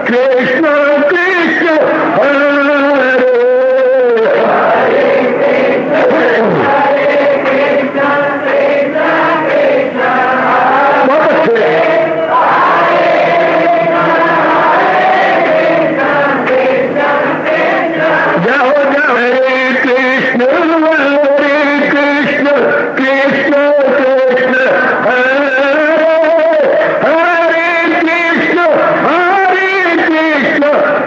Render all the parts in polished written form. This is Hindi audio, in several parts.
कृष्ण कृष्ण हरे बहुत अच्छे जाओ जाओ हरे कृष्ण कृष्ण कृष्ण हरे हरे कृष्ण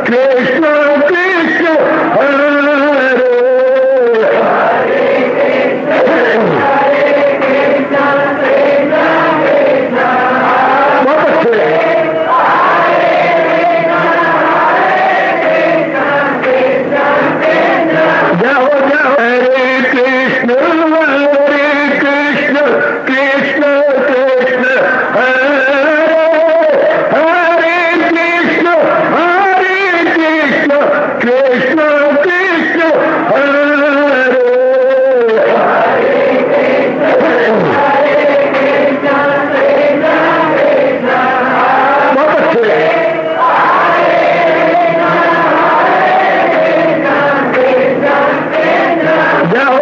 कृष्ण कृष्ण हरे बहुत अच्छे जाओ जाओ हरे कृष्ण कृष्ण कृष्ण हरे हरे कृष्ण कृष्ण कृष्ण हरे बहुत अच्छे जाओ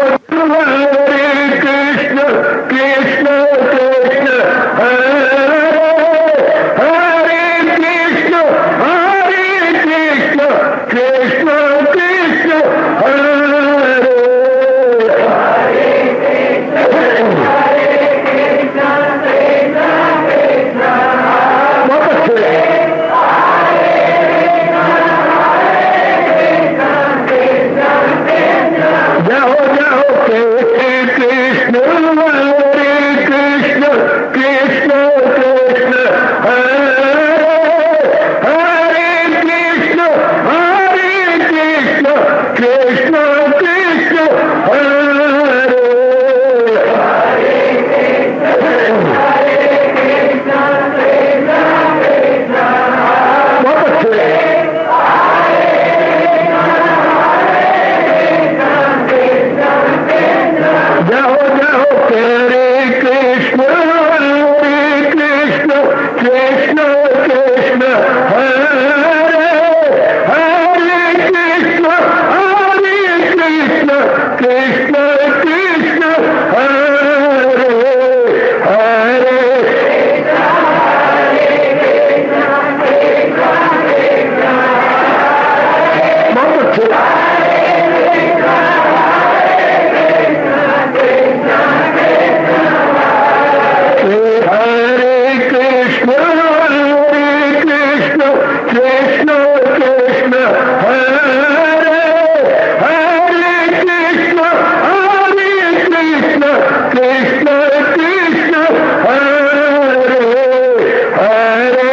हरे कृष्ण कृष्ण हरे हरे कृष्ण कृष्ण कृष्ण हरे बहुत अच्छे जाओ जाओ हरे कृष्ण कृष्ण हरे हरे कृष्ण कृष्ण हरे बहुत अच्छे जाओ जाओ हरे कृष्ण कृष्ण हरे हरे कृष्ण कृष्ण हरे हरे बहुत अच्छे हरे कृष्ण कृष्ण हरे हरे कृष्ण कृष्ण हरे हरे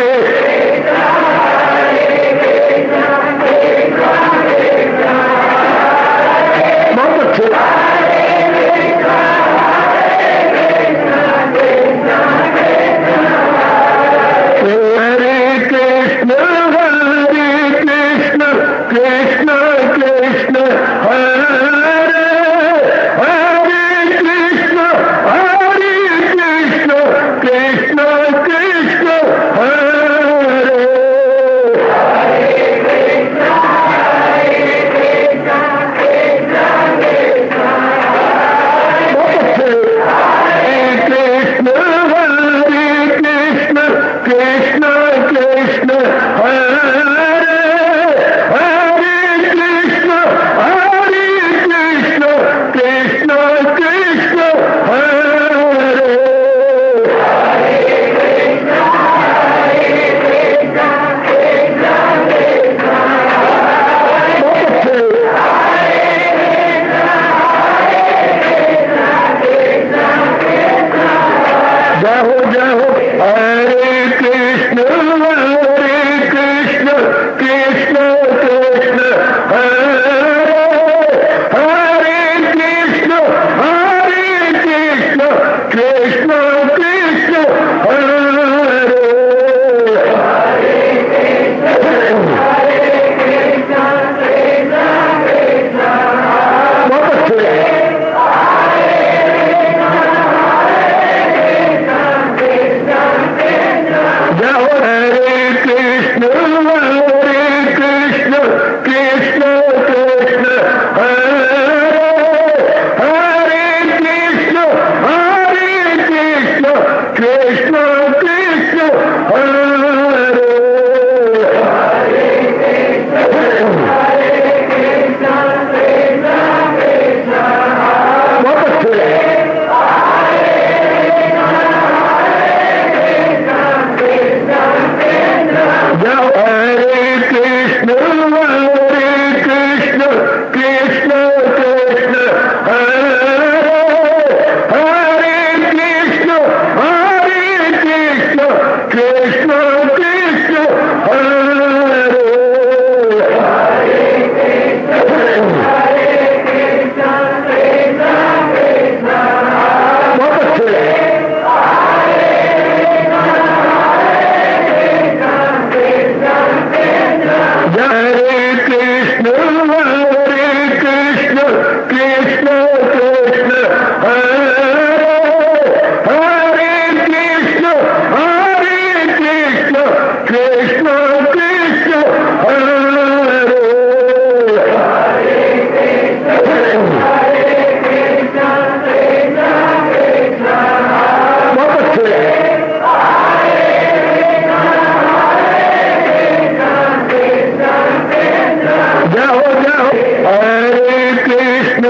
जाओ जाओ हरे कृष्ण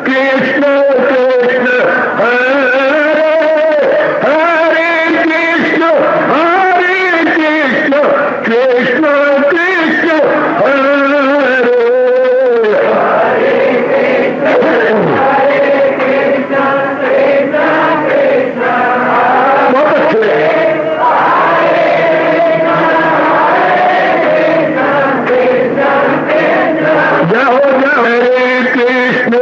कृष्ण कृष्ण हरे हरे कृष्ण कृष्ण कृष्ण हरे बहुत अच्छे जाओ जाओ हरे कृष्ण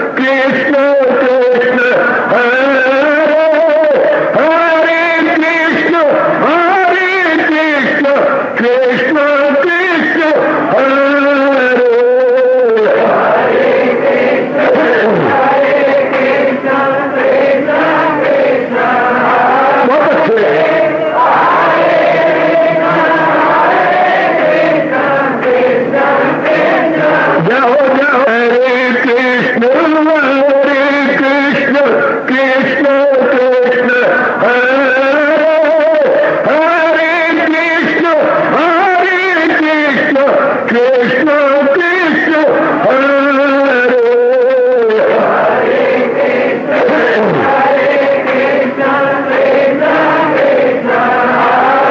कृष्ण कृष्ण हरे हरे कृष्ण कृष्ण कृष्ण हरे बहुत अच्छे जाओ जाओ हरे कृष्ण कृष्ण कृष्ण हरे हरे कृष्ण कृष्ण कृष्ण हरे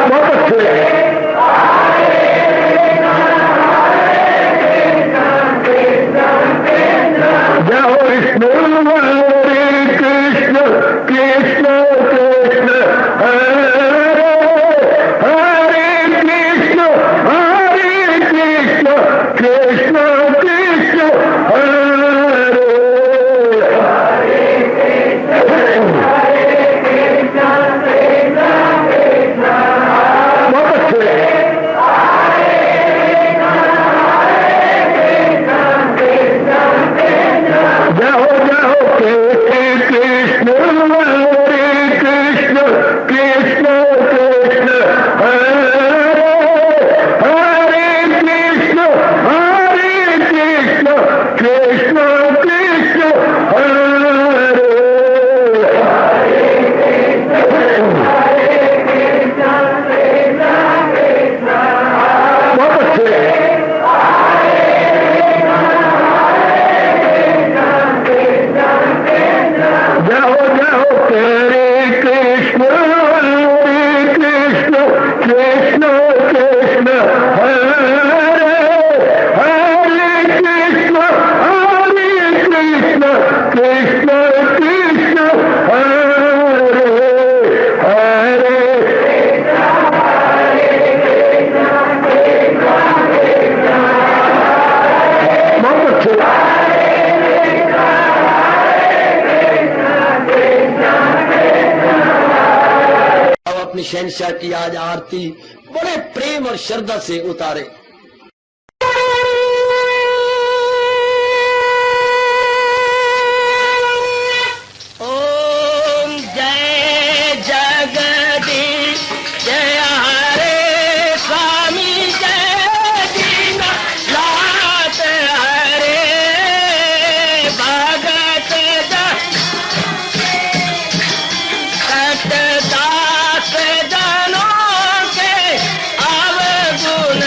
बहुत अच्छे जाओ विष्णु कृष्ण कृष्ण हरे हरे कृष्ण कृष्ण हरे बहुत अच्छे जाओ जाओ कृष्ण कृष्ण कृष्ण हरे हरे कृष्ण कृष्ण हरे बहुत अच्छे जाओ जाओ हरे कृष्ण कृष्ण हरे हरे कृष्ण कृष्ण हरे हरे बहुत अच्छे अपनी शहनशाह की आज आरती बड़े प्रेम और श्रद्धा से उतारे। ओम जय जगदीश जय हरे स्वामी जय दीनानाथ हरे भगत दास जनों के अवगुण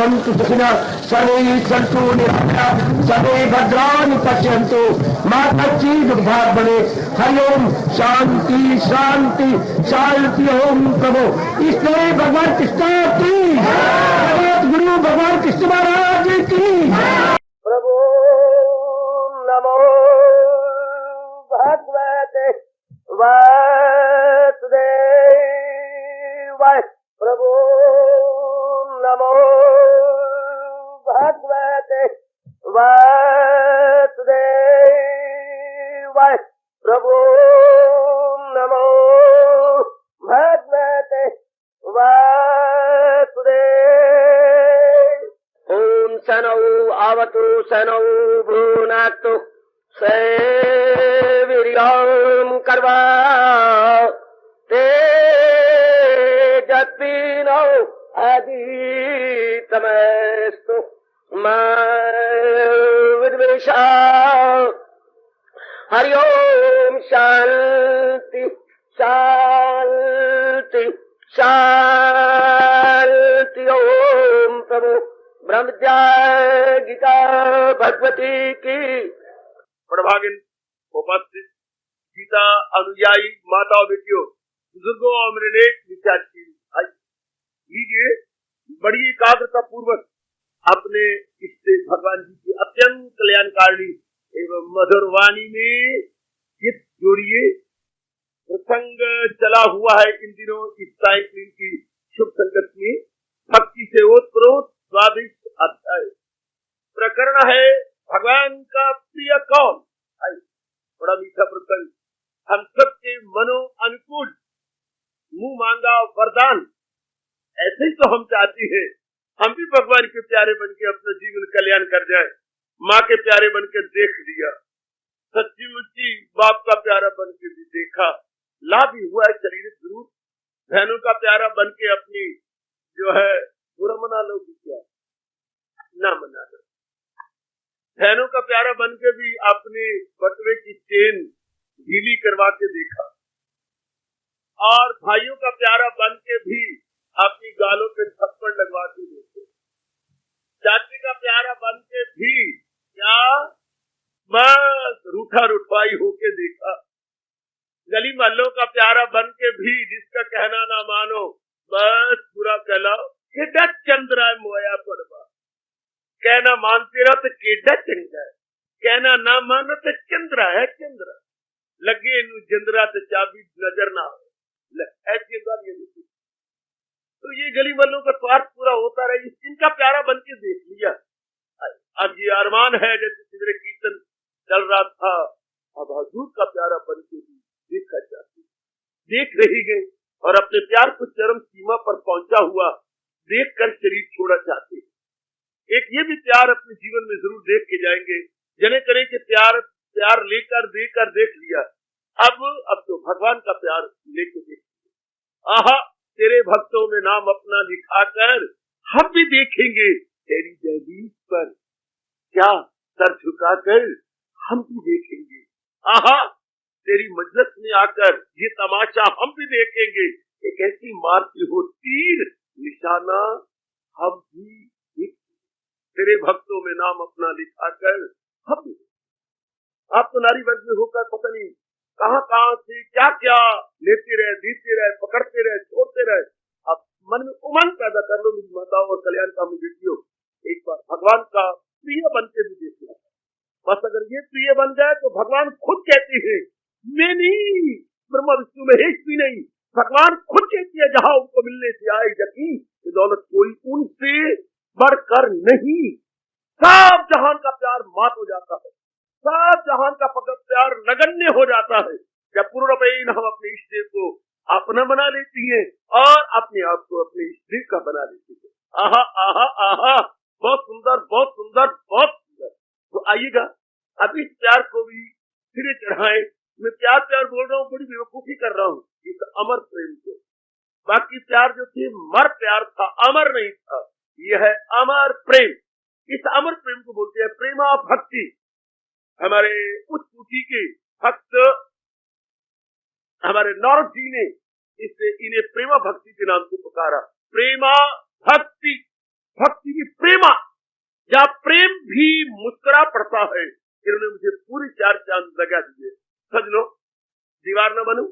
भवन्तु सुखिनः सर्वे सन्तु निरामयाः सर्वे भद्राणि पश्यन्तु मा कश्चित् दुर्भाग् भवेत् हरि ओम शांति शांति शांति ओम प्रभु इसलिए भगवान कृष्ण की जगत गुरु भगवान कृष्ण महाराज की प्रभु नमो भगवते वासुदेवाय प्रभु नमो भगवते वासुदेवाय प्रभु नमो भगवते वासुदेव ओम सनौ आवतु सनौ भुनाक्तु सेवीर्यं कर्वा तेजस्विनो आदितमस्तु मा विद्वेषा हरि ओम शांति शांति शांति ओम प्रभु ब्रह्मज्ञा गीता भगवती की प्रभागिन उपस्थित गीता अनुयायी माताओं बेटियों बुजुर्गों और मेरे नेक विद्यार्थी भाई लीजिए बड़ी एकाग्रता पूर्वक अपने इष्ट भगवान जी की अत्यंत कल्याणकारिणी एवं मधुर वाणी में चित जोड़िए। प्रसंग चला हुआ है इन दिनों इस साइकिल की शुभ संगत में भक्ति से ओतप्रोत स्वादिष्ट अध्याय प्रकरण है भगवान का प्रिय कौन। बड़ा मीठा प्रसंग हम सबके मनो अनुकूल मुंह मांगा वरदान ऐसे ही तो हम चाहते हैं हम भी भगवान के प्यारे बनके अपना जीवन कल्याण कर जाएं। माँ के प्यारे बनके देख लिया, सच्ची मुच्ची बाप का प्यारा बनके भी देखा, लाभ ही हुआ है शरीर जरूर। बहनों का प्यारा बनके अपनी जो है बुरा मना लो भी क्या ना मना लो। बहनों का प्यारा बनके भी अपने बटवे की चेन ढीली करवा के देखा और भाइयों का प्यारा बनके भी अपनी गालों पे थप्पड़ लगवा के देखे। चाची का प्यारा बनके भी क्या बस रूठा रुठवाई होके देखा। गली महल्लों का प्यारा बनके भी जिसका कहना ना मानो बस पूरा कहलाओ केडा चंद्रा मोया पड़वा। कहना मानते रहो तो केडा चंगा है, कहना ना मानो तो चंद्रा है चंद्रा। लगे नु चंद्रा तो चाबी नजर ना हो ऐसी गालियां देती। तो ये गली वालों का स्वार्थ पूरा होता रहे, इनका प्यारा बन के देख लिया। अब ये अरमान है जैसे सिगरे कीर्तन चल रहा था, अब हजूर का प्यारा बन के भी देखा जाती देख रही गई और अपने प्यार को चरम सीमा पर पहुंचा हुआ देख कर शरीर छोड़ा चाहते। एक ये भी प्यार अपने जीवन में जरूर देख के जाएंगे। जने करें कि प्यार लेकर देकर देख लिया, अब तो भगवान का प्यार लेके देख लिया। आहा तेरे भक्तों में नाम अपना लिखाकर हम भी देखेंगे तेरी दहलीज पर, क्या सर झुकाकर हम भी देखेंगे। आहा तेरी मजलिस में आकर ये तमाशा हम भी देखेंगे। एक ऐसी मारती हो तीर निशाना हम भी तेरे भक्तों में नाम अपना लिखाकर हम भी। आप तो नारी वर्ग में होकर पता नहीं कहां से क्या क्या लेते रहे, देते रहे, पकड़ते रहे, छोड़ते रहे। अब मन में उमंग पैदा कर लो मेरी माताओं और कल्याण का बेटियों, एक बार भगवान का प्रिय बन के भी देखना। बस अगर ये प्रिय बन जाए तो भगवान खुद कहते हैं मैं नहीं, ब्रह्मा विष्णु महेश भी नहीं, भगवान खुद कहती है जहां उनको मिलने से आए यकीन ये दौलत कोई उनसे बढ़कर नहीं। सब जहान का प्यार मात हो जाता है, सब जहान का प्यार नगण्य हो जाता है जब पूर्णपेन हम अपने इष्ट देव को अपना बना लेती हैं और अपने आप को अपने इष्ट देव का बना लेती है। आहा आहा आहा बहुत सुंदर बहुत सुंदर बहुत सुंदर। तो आइएगा अब इस प्यार को भी सिरे चढ़ाएं। मैं प्यार बोल रहा हूँ, बड़ी बेवकूफी कर रहा हूँ इस अमर प्रेम को। बाकी प्यार जो थी मर प्यार था, अमर नहीं था। यह है अमर प्रेम। इस अमर प्रेम को बोलते हैं प्रेमा भक्ति। हमारे उच्च कोटि के भक्त हमारे नारद जी ने इन्हें प्रेमा भक्ति के नाम से पुकारा। प्रेमा भक्ति भक्ति की प्रेमा या प्रेम भी मुस्कुरा पड़ता है। इन्होंने मुझे पूरी 4 चांद लगा दिए। सजनो, दीवार न बनूं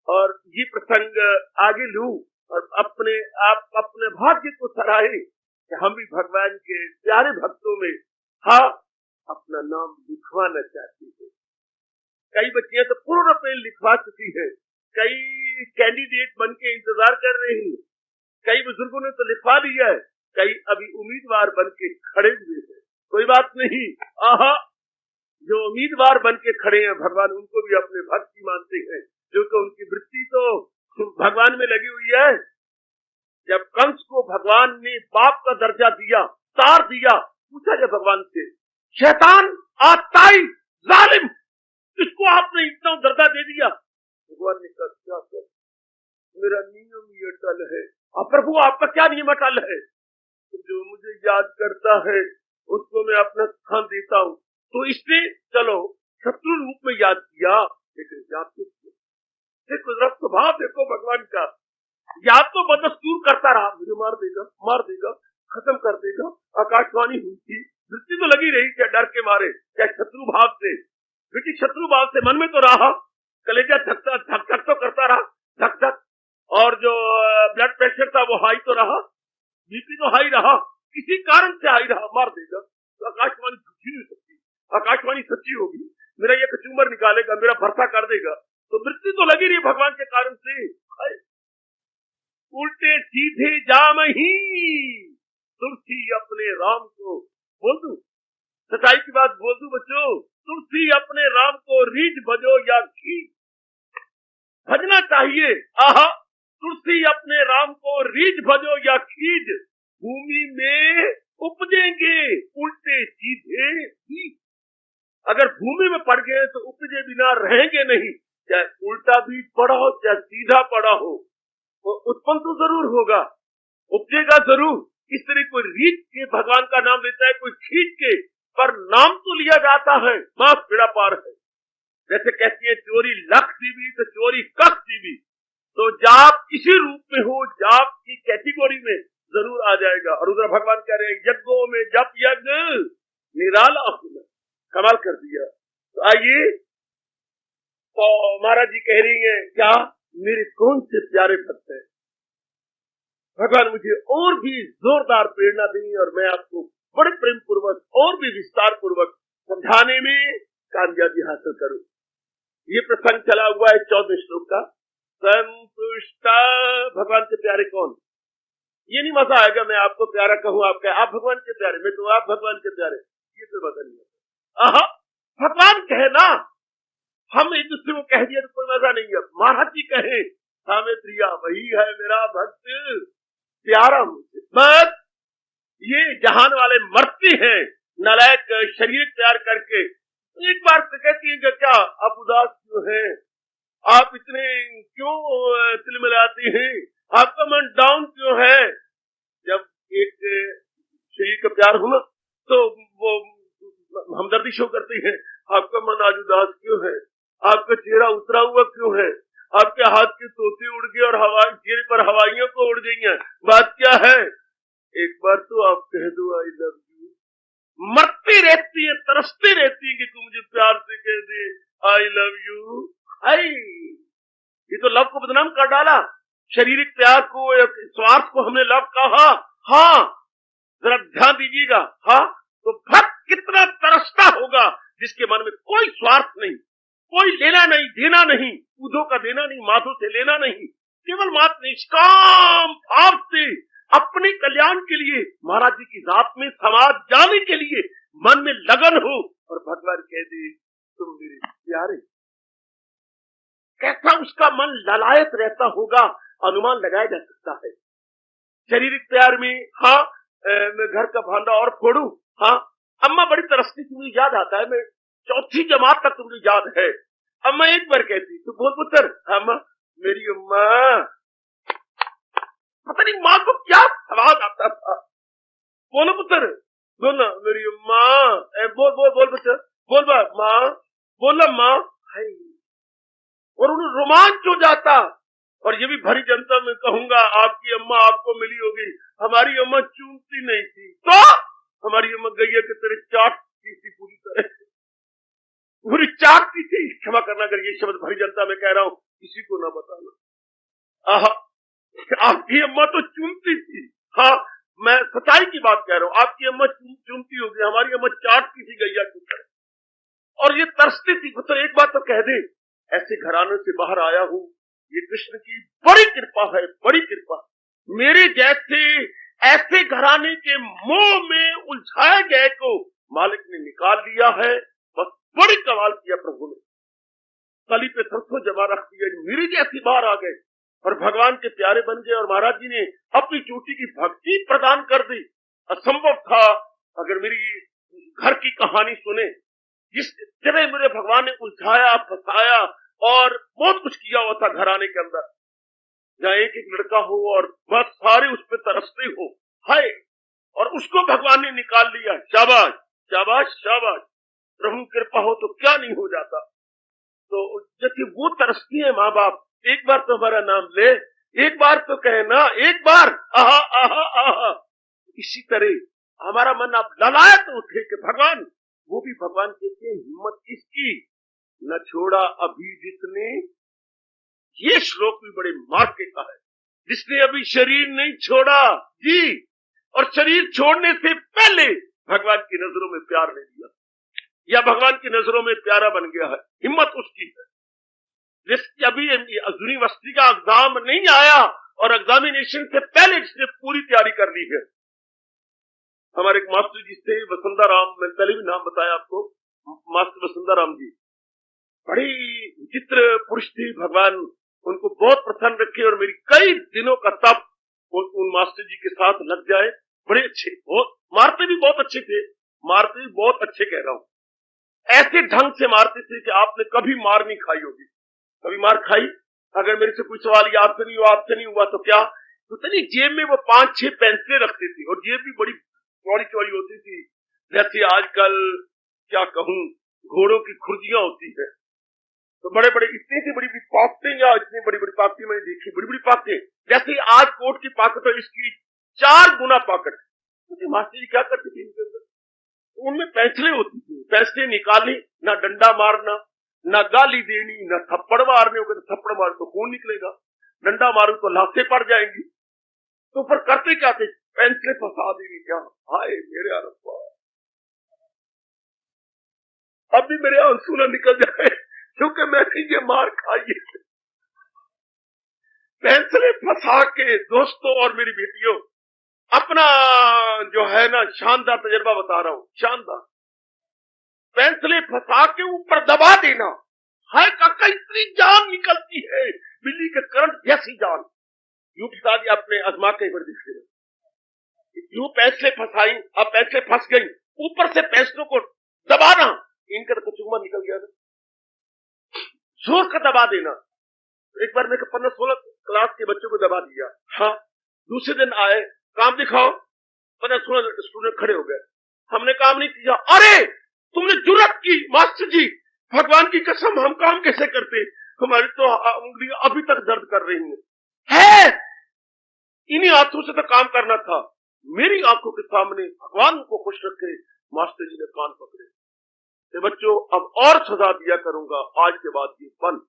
और ये प्रसंग आगे लूं और अपने भाग्य को सराहे कि हम भी भगवान के प्यारे भक्तों में अपना नाम लिखवाना चाहते हैं। कई बच्चियां तो पूर्ण पे लिखवा चुकी है, कई कैंडिडेट बन के इंतजार कर रही हैं, कई बुजुर्गों ने तो लिखवा दिया है, कई अभी उम्मीदवार बन के खड़े हुए हैं। कोई बात नहीं, जो उम्मीदवार बन के खड़े हैं भगवान उनको भी अपने भक्ति मानते हैं, क्योंकि उनकी वृत्ति तो भगवान में लगी हुई है। जब कंस को भगवान ने बाप का दर्जा दिया, तार दिया, पूछा जब भगवान से, शैतान आताई जालिम, इसको आपने इतना दर्जा दे दिया। भगवान ने कहा क्या कर, मेरा नियम ये अटल है। प्रभु आपका क्या नियम अटल है? जो मुझे याद करता है उसको मैं अपना स्थान देता हूँ। तो इसने चलो शत्रु रूप में याद किया, लेकिन याद तो देखो जरा स्वभाव देखो भगवान का, याद तो बदस्तूर करता रहा, मुझे मार देगा, खत्म कर देगा। आकाशवाणी हुई थी, वृत्ति तो लगी रही, क्या डर के मारे, क्या शत्रु भाव से, बेटी शत्रु भाव से मन में तो रहा, कलेजा धक धक तो करता रहा, धक धक, और जो ब्लड प्रेशर था वो हाई तो रहा, बीपी तो हाई रहा, किसी कारण से हाई रहा, मार देगा। तो आकाशवाणी झूठी नहीं सकती, आकाशवाणी सच्ची होगी, मेरा ये कचूमर निकालेगा, मेरा भरसा कर देगा। तो वृत्ति तो लगी रही भगवान के कारण से। उल्टे सीधे जाम ही तुलसी अपने राम को, बोल दूं सच्चाई की बात, बोल दूं बच्चों, तुलसी अपने राम को रीझ भजो या खींच, भजना चाहिए। तुलसी अपने राम को रीझ भजो या खींच, भूमि में उपजेंगे उल्टे सीधे ही। अगर भूमि में पड़ गए तो उपजे बिना रहेंगे नहीं, चाहे उल्टा बीज पड़ा हो चाहे सीधा पड़ा हो, वो उत्पन्न तो जरूर होगा, उपजेगा जरूर। इस तरह कोई रीझ के भगवान का नाम लेता है, कोई खींच के, पर नाम तो लिया जाता है, माफ बेड़ा पार है। जैसे कहती है चोरी लख दीवी तो चोरी कख दीवी, तो जाप किसी रूप में हो, जाप की कैटेगरी में जरूर आ जाएगा। और उधर भगवान कह रहे हैं यज्ञों में जप यज्ञ निराला होना, कमाल कर दिया। तो आइए, तो महाराज जी कह रही हैं क्या, मेरे कौन से प्यारे भक्त हैं, भगवान मुझे और भी जोरदार प्रेरणा देंगे और मैं आपको बड़े प्रेम पूर्वक और भी विस्तार पूर्वक समझाने में कामयाबी हासिल करूं। ये प्रसंग चला हुआ है 14वें श्लोक का। संतुष्ट भगवान के प्यारे कौन, ये नहीं मजा आएगा मैं आपको प्यारा कहूं, आप भगवान के प्यारे, मैं तो आप भगवान के प्यारे, ये तो मजा नहीं आता। भगवान कहे ना, हम एक दूसरे को कह दिया तो कोई मजा नहीं है। महाराज जी कहे हमें प्रिया वही है मेरा भक्त प्यारा मुझे। बस ये जहान वाले मरते हैं नालायक शरीर प्यार करके। एक बार तो कहती है कि क्या आप उदास क्यों हैं, आप इतने क्यों तिलमिलाती हैं, आपका मन डाउन क्यों है। जब एक शरीर का प्यार हो ना तो वो हमदर्दी शो करती है, आपका मन आज उदास क्यों है, आपका चेहरा उतरा हुआ क्यों है, आपके हाथ के तोते उड़ गए और हवाई चेहरे पर हवाइयों को उड़ गई हैं, बात क्या है। एक बार तो आप कह दो आई लव यू। मरती रहती है, तरसती रहती है कि तू मुझे प्यार से कह दे आई लव यू। ये तो लव को बदनाम कर डाला, शारीरिक प्यार को, स्वार्थ को हमने लव कहा। जरा ध्यान दीजिएगा। तो भक्त कितना तरसता होगा जिसके मन में कोई स्वार्थ नहीं, कोई लेना नहीं देना नहीं, उदो का देना नहीं, माधो से लेना नहीं, केवल मात्र निष्काम भाव से अपने कल्याण के लिए, महाराज जी की जात में समाज जाने के लिए मन में लगन हो और भगवान कह दे तुम मेरे प्यारे, कैसा उसका मन ललायत रहता होगा अनुमान लगाया जा सकता है। शारीरिक प्यार में मैं घर का भांडा और फोड़ू, अम्मा बड़ी तरसती थी, मुझे याद आता है, मैं चौथी जमात तक मुझे याद है। अम्मा एक बार कहती तू बोल पुत्र, अम्मा मेरी अम्मा, पता नहीं माँ को क्या सवाल आता था, बोलो पुत्र बोलना मेरी अम्मा, बोल बोल बोल पुत्र बोल माँ, बोला माँ। और उन्हें रोमांच हो जाता और ये भी भरी जनता में कहूंगा, आपकी अम्मा आपको मिली होगी, हमारी अम्मा चूमती नहीं थी, तो हमारी अम्मा गैया की तरह चाटती थी, पूरी तरह पूरी चाटती थी। क्षमा करना अगर ये शब्द भरी जनता में कह रहा हूं, किसी को ना बताना। आहा, आपकी अम्मा तो चूमती थी। हाँ, मैं सच्चाई की बात कह रहा हूं, आपकी अम्मा चूमती होगी, हमारी अम्मा चाटती थी गैया की तरह, और ये तरसती थी। तो एक बात तो कह दे, ऐसे घराने से बाहर आया हूं, ये कृष्ण की बड़ी कृपा है, बड़ी कृपा। मेरे जैसे ऐसे घराने के मोह में उलझाए गए को मालिक ने निकाल लिया है। बस बड़ी कमाल किया प्रभु ने, तली पे सरसों जमा रख दिया, मेरी जैसी बाहर आ गए और भगवान के प्यारे बन गए, और महाराज जी ने अपनी चोटी की भक्ति प्रदान कर दी। असंभव था अगर मेरी घर की कहानी सुने, जिस तरह मेरे भगवान ने उलझाया, फंसाया और बहुत कुछ किया हुआ था घराने के अंदर, जहाँ एक एक लड़का हो और बस सारे उस पर तरसते हो, हाय, और उसको भगवान ने निकाल लिया। शाबाश शाबाश शाबाश, प्रभु कृपा हो तो क्या नहीं हो जाता। तो जैसे वो तरसती है माँ बाप, एक बार तो हमारा नाम ले, एक बार तो कहे ना, एक बार, आहा आहा आहा। इसी तरह हमारा मन अब ललायत उठे कि भगवान, वो भी भगवान कहते हैं हिम्मत किसकी, न छोड़ा अभी जिसने, ये श्लोक भी बड़े मार्ग के का है, जिसने अभी शरीर नहीं छोड़ा जी, और शरीर छोड़ने से पहले भगवान की नजरों में प्यार ले लिया, या भगवान की नजरों में प्यारा बन गया है, हिम्मत उसकी है। जिसकी अभी यूनिवर्सिटी का एग्जाम नहीं आया और एग्जामिनेशन से पहले जिसने पूरी तैयारी कर ली है। हमारे एक मास्टर जी थे, वसुंधा राम, मैंने पहले भी नाम बताया आपको, मास्टर वसुंधा राम जी, बड़ी विचित्र पुरुष थी, भगवान उनको बहुत प्रसन्न रखे, और मेरी कई दिनों का तप उन मास्टर जी के साथ लग जाए। बड़े अच्छे, बहुत मारते भी बहुत अच्छे थे, मारते भी बहुत अच्छे कह रहा हूं, ऐसे ढंग से मारते थे कि आपने कभी मार नहीं खाई होगी। कभी मार खाई? अगर मेरे से कोई सवाल ये आपसे नहीं हुआ, आपसे नहीं हुआ, तो क्या? तो इतनी जेब में वो 5-6 पेंसिलें रखते थे, और जेब भी बड़ी चौड़ी चौड़ी होती थी, जैसे आजकल क्या कहूं घोड़ों की खुर्जियां होती है। तो बड़े बड़े इतनी सी बड़ी बड़ी पाकटें, या इतनी बड़ी बड़ी पाकटें मैंने देखी, बड़ी बड़ी पाकटें, जैसे आज कोट की पाकट है, इसकी 4 गुना पाकट। तो मास्टर जी क्या करते थे इनके अंदर? उनमें पेंसिलें होती थी, पेंसिलें निकाली, ना डंडा मारना, ना गाली देनी, ना थप्पड़ मारने, हो तो थप्पड़ मार तो खून निकलेगा, डंडा मारू तो लाशें पड़ जाएंगी। तो फिर करते क्या थे? पेंसिलें फंसा देंगे। क्या हाय मेरे अरब्बा, अब भी मेरे आंसू ना निकल जाए, क्योंकि मैंने ये मार खाई है। पेंसिलें फंसा के दोस्तों और मेरी बेटियों, अपना जो है ना शानदार तजर्बा बता रहा हूं, शानदार। पेंसिलें फंसा के ऊपर दबा देना, हाय काका इतनी जान निकलती है, बिल्ली के करंट जैसी जान। यूं बता दिया अपने आजमा के ऊपर दिख रहे, यूं पेंसिलें फंसाई, अब पेंसिलें फंस गई, ऊपर से पेंसिलों को दबाना, इनका तो चुम्मा निकल गया ना, जोर का दबा देना। एक बार मैंने 15-16 क्लास के बच्चों को दबा दिया, हाँ, दूसरे दिन आए, काम दिखाओ, 15-16 स्टूडेंट खड़े हो गए, हमने काम नहीं किया। अरे तुमने जुर्रत की मास्टर जी, भगवान की कसम हम काम कैसे करते, हमारी तो उंगलियां अभी तक दर्द कर रही है, इन्हीं हाथों से तो काम करना था। मेरी आंखों के सामने भगवान को खुश रखे मास्टर जी ने कान पकड़े। तो बच्चों अब और सजा दिया करूंगा आज के बाद, ये बंद।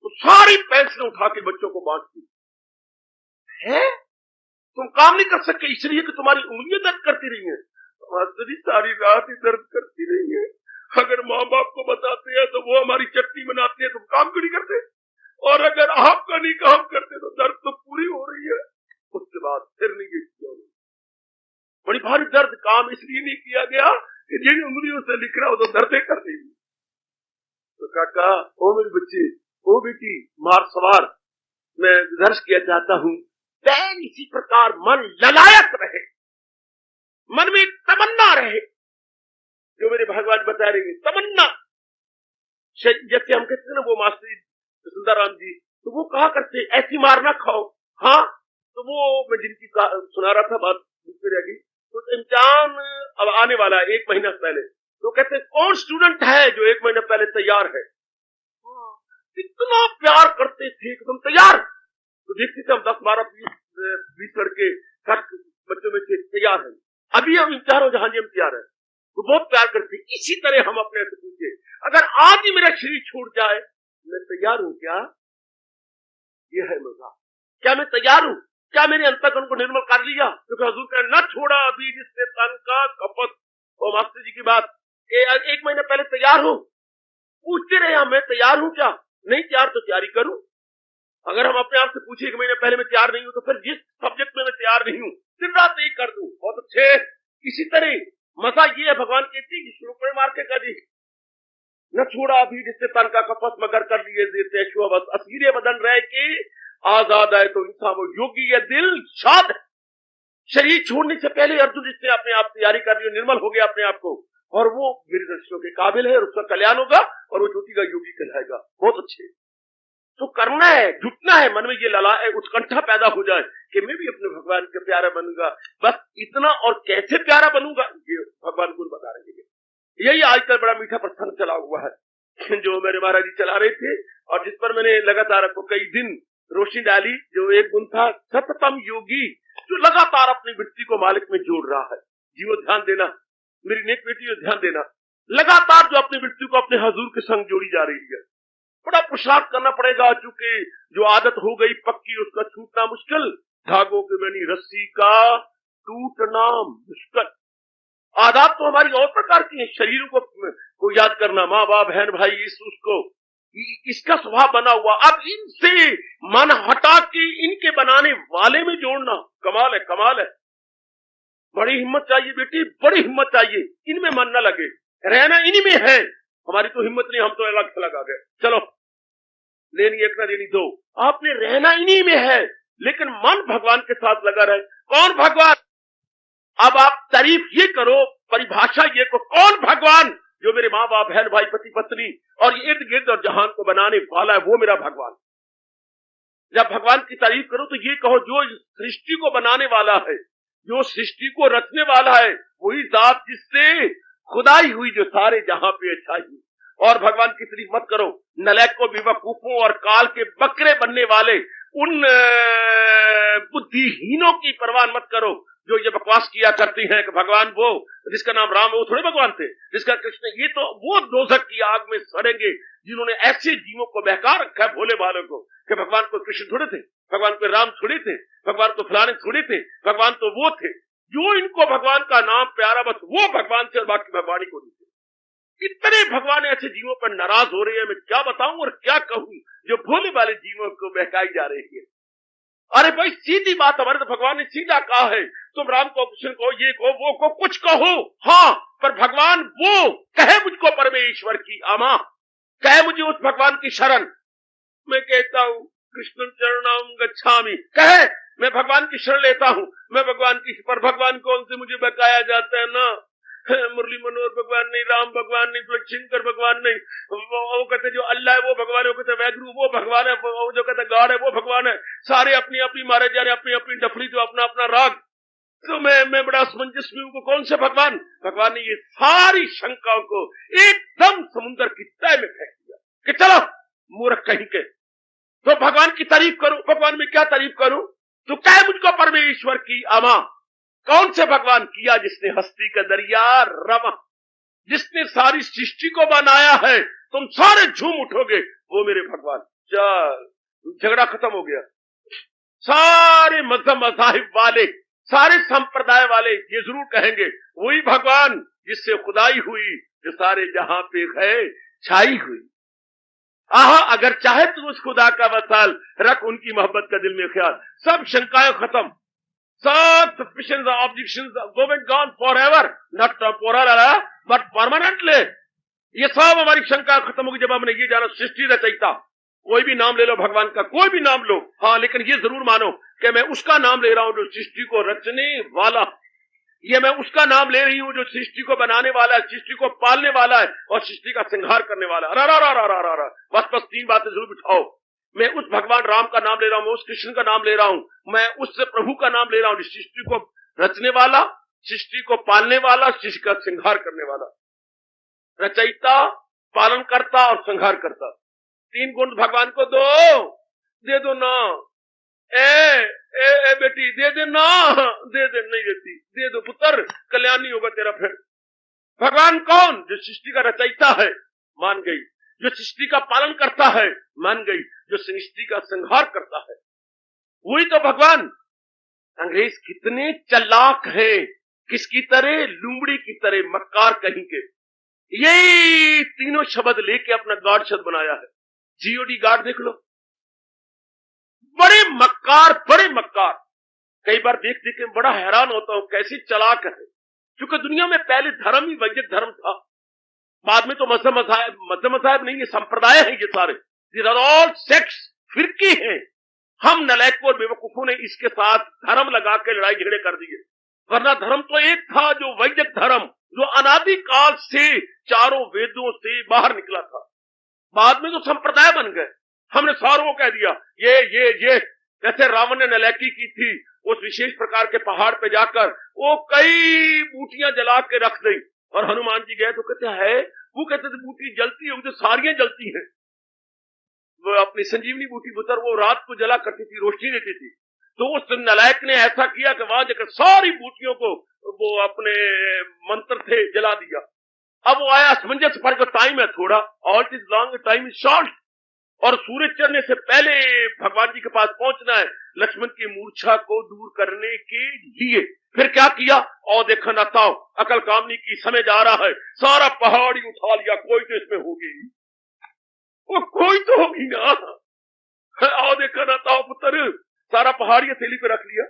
तो सारी पेंसिलें उठा के बच्चों को बांट दी है, तुम काम नहीं कर सकते इसलिए कि तुम्हारी उंगलियां दर्द करती रही हैं। मास्टर जी सारी रात ही दर्द करती रही है, अगर माँ बाप को बताते हैं तो वो हमारी चटनी बनाते हैं, तुम काम क्यों नहीं करते, और अगर आपका नहीं काम करते तो दर्द तो पूरी हो रही है। उसके बाद फिर नहीं किया, बड़ी भारी दर्द, काम इसलिए नहीं किया गया कि जिन उंगलियों से लिख रहा हो तो दर्द कर देगी। तो काका, ओ मेरे बच्चे, ओ बेटी, मार सवार, मैं दर्श किया चाहता हूं, बैन इसी प्रकार मन ललायत रहे, मन में तमन्ना रहे, जो मेरे भगवान बता रहे हैं, तमन्ना। जैसे हम कहते हैं ना, वो मास्टर सुंदराम जी, तो वो कहा करते ऐसी मार ना खाओ। हाँ, तो वो मैं जिनकी सुना रहा था बात रह गई, तो इम्तिहान अब आने वाला है 1 महीना पहले, तो कहते कौन स्टूडेंट है जो 1 महीना पहले तैयार है। इतना प्यार करते थे एकदम तैयार, तो देखते थे हम 10, 12, 20 लड़के 60 बच्चों में से तैयार हैं। अभी हम इम्तिहान हो जहां हम तैयार हैं, तो बहुत प्यार करते। इसी तरह हम अपने से पूछे, अगर आज ही मेरा शरीर छूट जाए, मैं तैयार हूं क्या? यह है मजा। क्या मैं तैयार हूं? क्या मैंने अंतःकरण को निर्मल कर लिया? क्योंकि हजूर का न छोड़ा अभी जिसने तन का कपट। और मास्टर जी की बात कि 1 महीने पहले तैयार हो, पूछते रहे हम, मैं तैयार हूं क्या? नहीं तैयार तो तैयारी करूं। अगर हम अपने आप से पूछे 1 महीने पहले मैं तैयार नहीं हूं, तो फिर जिस सब्जेक्ट में मैं तैयार नहीं हूं दिन रात एक कर दूं। बहुत अच्छे। इसी तरह मजा ये है, भगवान कहती है श्लोक में मार के कभी न छोड़ा अभी जिससे तन का कपस मगर कर लिए देते बस असीरे बदन रहे के आजाद है। तो इंसान वो योगी है, दिल शाद है। शरीर छोड़ने से पहले अर्जुन जिसने अपने आप तैयारी कर ली, निर्मल हो गया अपने आप को, और वो मेरे दर्शनों के काबिल है, और उसका कल्याण होगा और वो ज्योति का योगी कहलाएगा। बहुत अच्छे। तो करना है, जुटना है, मन में ये ललाए उत्कंठा पैदा हो जाए कि मैं भी अपने भगवान के प्यारा बनूंगा। बस इतना। और कैसे प्यारा बनूंगा ये भगवान गुरु बता रहे हैं। यही आजकल बड़ा मीठा प्रसंग चला हुआ है जो मेरे महाराज जी चला रहे थे, और जिस पर मैंने लगातार आपको कई दिन रोशनी डाली। जो एक गुण था, सततम योगी, जो लगातार अपनी वृत्ति को मालिक में जोड़ रहा है। जीवो ध्यान देना, मेरी नेक बेटी ध्यान देना, लगातार जो अपनी वृत्ति को अपने हजूर के संग जोड़ी जा रही है। बड़ा पुरुषार्थ करना पड़ेगा, चूंकि जो आदत हो गई पक्की उसका छूटना मुश्किल। धागों की बनी रस्सी का टूटना मुश्किल। आदत तो हमारी और प्रकार की है। शरीरों को याद करना, माँ बाप बहन भाई, उसको इसका स्वभाव बना हुआ। अब इनसे मन हटा के इनके बनाने वाले में जोड़ना कमाल है, कमाल है। बड़ी हिम्मत चाहिए बेटी, बड़ी हिम्मत चाहिए। इनमें मन न लगे, रहना इन्हीं में है। हमारी तो हिम्मत नहीं, हम तो अलग थलग आ गए। चलो लेनी एक ना लेनी दो, आपने रहना इन्हीं में है, लेकिन मन भगवान के साथ लगा रहे। कौन भगवान? अब आप तारीफ ये करो, परिभाषा ये को, कौन भगवान? जो मेरे माँ बाप बहन भाई पति पत्नी और इर्द गिर्द और जहान को बनाने वाला है, वो मेरा भगवान। जब भगवान की तारीफ करो तो ये कहो जो सृष्टि को बनाने वाला है, जो सृष्टि को रचने वाला है, वही जात जिससे खुदाई हुई, जो सारे जहां पे अच्छाई हुई। और भगवान की तारीफ मत करो नलायकों, बेवकूफों और काल के बकरे बनने वाले उन बुद्धिहीनों की परवाह मत करो जो ये बकवास किया करती हैं कि भगवान वो जिसका नाम राम है वो थोड़े भगवान थे, जिसका कृष्ण, ये तो वो दोजख की आग में सड़ेंगे जिन्होंने ऐसे जीवों को बहका रखा है, भोले भाले को, कि भगवान को कृष्ण थोड़े थे, भगवान को राम थोड़े थे, भगवान को फलाने थोड़े थे, भगवान तो वो थे। जो इनको भगवान का नाम प्यारा, बस वो भगवान थे और बाकी भगवान ही को नहीं थे। इतने भगवान ऐसे जीवों पर नाराज हो रहे हैं, मैं क्या बताऊं और क्या कहूं, जो भोले वाले जीवों को बहकाई जा रही है। अरे भाई सीधी बात, हमारे तो भगवान ने सीधा कहा है, तुम राम को, कृष्ण को, ये को, वो को, कुछ कहो, हाँ, पर भगवान वो कहे मुझको परमेश्वर की आमा, कहे मुझे उस भगवान की शरण। मैं कहता हूं कृष्ण चरणम गच्छामि, कहे मैं भगवान की शरण लेता हूं, मैं भगवान की, पर भगवान कौन से मुझे बकाया जाता है ना, मुरली मनोहर भगवान नहीं, राम भगवान नहीं, शंकर भगवान नहीं, वो कहते जो अल्लाह है वो भगवान है, वो कहते वैगुरु वो भगवान है, वो जो कहते गॉड है वो भगवान है। सारे अपनी अपनी मारे जा रहे, अपनी अपनी डफरी, जो अपना अपना राग। तो मैं बड़ा असमंजस में हूं, कौन से भगवान? भगवान ने ये सारी शंकाओं को एकदम समुद्र की तह में फेंक दिया कि चलो मूर्ख कहीं के, तो भगवान की तारीफ करूं, भगवान में क्या तारीफ करूं? तो कहे मुझको परमेश्वर की आमा। कौन से भगवान? किया जिसने हस्ती का दरिया रमा, जिसने सारी सृष्टि को बनाया है, तुम सारे झूम उठोगे, वो मेरे भगवान। चल झगड़ा खत्म हो गया। सारे मजहब मजाहिब वाले, सारे संप्रदाय वाले ये जरूर कहेंगे वही भगवान जिससे खुदाई हुई, जो सारे जहां पे है छाई हुई। आहा, अगर चाहे तो उस खुदा का वसाल रख, उनकी मोहब्बत का दिल में ख्याल, सब शंकाएं खत्म, सब suspicions objections gone forever, not temporal but permanently. ये सब हमारी शंका खत्म होगी जब हमने ये जाना सृष्टि रचयिता। कोई भी नाम ले लो भगवान का, कोई भी नाम लो, हाँ, लेकिन ये जरूर मानो कि मैं उसका नाम ले रहा हूं जो सृष्टि को रचने वाला, ये मैं उसका नाम ले रही हूं जो सृष्टि को बनाने वाला है, सृष्टि को पालने वाला है और सृष्टि का संहार करने वाला है। बस 3 बातें जरूर बिठाओ। मैं उस भगवान राम का नाम ले रहा हूं, मैं उस कृष्ण का नाम ले रहा हूं, मैं उस प्रभु का नाम ले रहा हूं, सृष्टि को रचने वाला, सृष्टि को पालने वाला, सृष्टि का संहार करने वाला, रचयिता, पालन करता और संहार करता। 3 गुण भगवान को दे दो ना। ए बेटी दे दे ना, दे दे, नहीं देती, दे दो पुत्र, कल्याण नहीं होगा तेरा। फिर भगवान कौन? जो सृष्टि का रचयिता है, मान गई। जो सृष्टि का पालन करता है, मान गई। जो सृष्टि का संहार करता है, वही तो भगवान। अंग्रेज कितने चालाक हैं, किसकी तरह? लुमड़ी की तरह, मक्कार कहीं के। यही तीनों शब्द लेके अपना गॉड शब्द बनाया है। जीओडी गॉड देख लो, बड़े मक्कार, बड़े मक्कार। कई बार देख देख के बड़ा हैरान होता हूं कैसे चालाक है। क्योंकि दुनिया में पहले धर्म ही वैदिक धर्म था, बाद में तो मजहब मसाहब नहीं, ये संप्रदाय है, ये सारे These are all sects, फिरकी हैं। हम नलायकों और बेवकूफों ने इसके साथ धर्म लगा के लड़ाई झगड़े कर दिए। वरना धर्म तो एक था, जो वैदिक धर्म, जो अनादि काल से चारों वेदों से बाहर निकला था। बाद में तो संप्रदाय बन गए। हमने सारों को कह दिया ये जैसे रावण ने नलायकी की थी, उस विशेष प्रकार के पहाड़ पे जाकर वो कई बूटियां जला के रख दी। और हनुमान जी गए तो कहते हैं, वो कहते थे बूटी जलती होगी तो सारियां जलती हैं। वो अपनी संजीवनी बूटी बुतर वो रात को जला करती थी, रोशनी देती थी। तो उस नलायक ने ऐसा किया कि वहां जाकर सारी बूटियों को वो अपने मंत्र थे जला दिया। अब वो आया असमंजस पर, जो टाइम है थोड़ा, all is long time is short, और सूरज चढ़ने से पहले भगवान जी के पास पहुंचना है लक्ष्मण की मूर्छा को दूर करने के लिए। फिर क्या किया? और देखा ना ताओ, अकल कामनी की समय जा रहा है, सारा पहाड़ी उठा लिया, कोई तो इसमें होगी, वो कोई तो होगी ना। और देखा ना ताओ पुत्र, सारा पहाड़ी थैली पे रख लिया।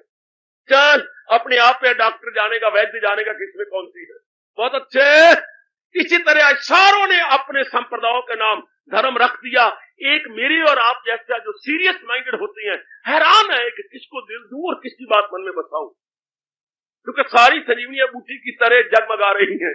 चल अपने आप पे डॉक्टर जानेगा, वैद्य जानेगा कि इसमें कौन सी है। बहुत अच्छे। इसी तरह सारों ने अपने संप्रदायों के नाम धर्म रख दिया। एक मेरी और आप जैसा जो सीरियस माइंडेड होती हैं, हैरान है कि किसको दिल दूं और किसकी बात मन में बसाऊं, क्योंकि सारी संजीवनी बूटी की तरह जगमगा रही है।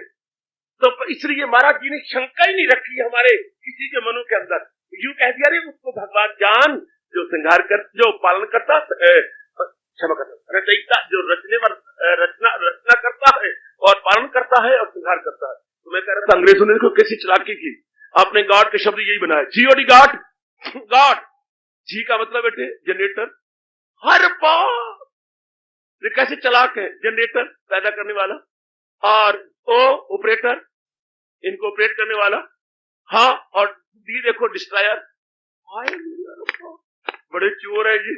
तो इसलिए महाराज जी ने शंका ही नहीं रखी हमारे किसी के मनों के अंदर। यूं कह दिया, अरे उसको भगवान जान, जो संहार कर, जो पालन करता, क्षमा करता, रचयिता, जो रचना करता है और पालन करता है और संहार करता है। तो मैं कह रहा था अंग्रेजों ने देखो कैसी चालाकी की, आपने गॉड के शब्द यही बनाए, जीओडी गॉड। गॉड, जी का मतलब बेटे जनरेटर। हर बार कैसे चालाक है, जनरेटर पैदा करने वाला, और ओ ऑपरेटर, इनको ऑपरेट करने वाला। हाँ, और डी देखो डिस्ट्रॉयर। बड़े चोर है ये,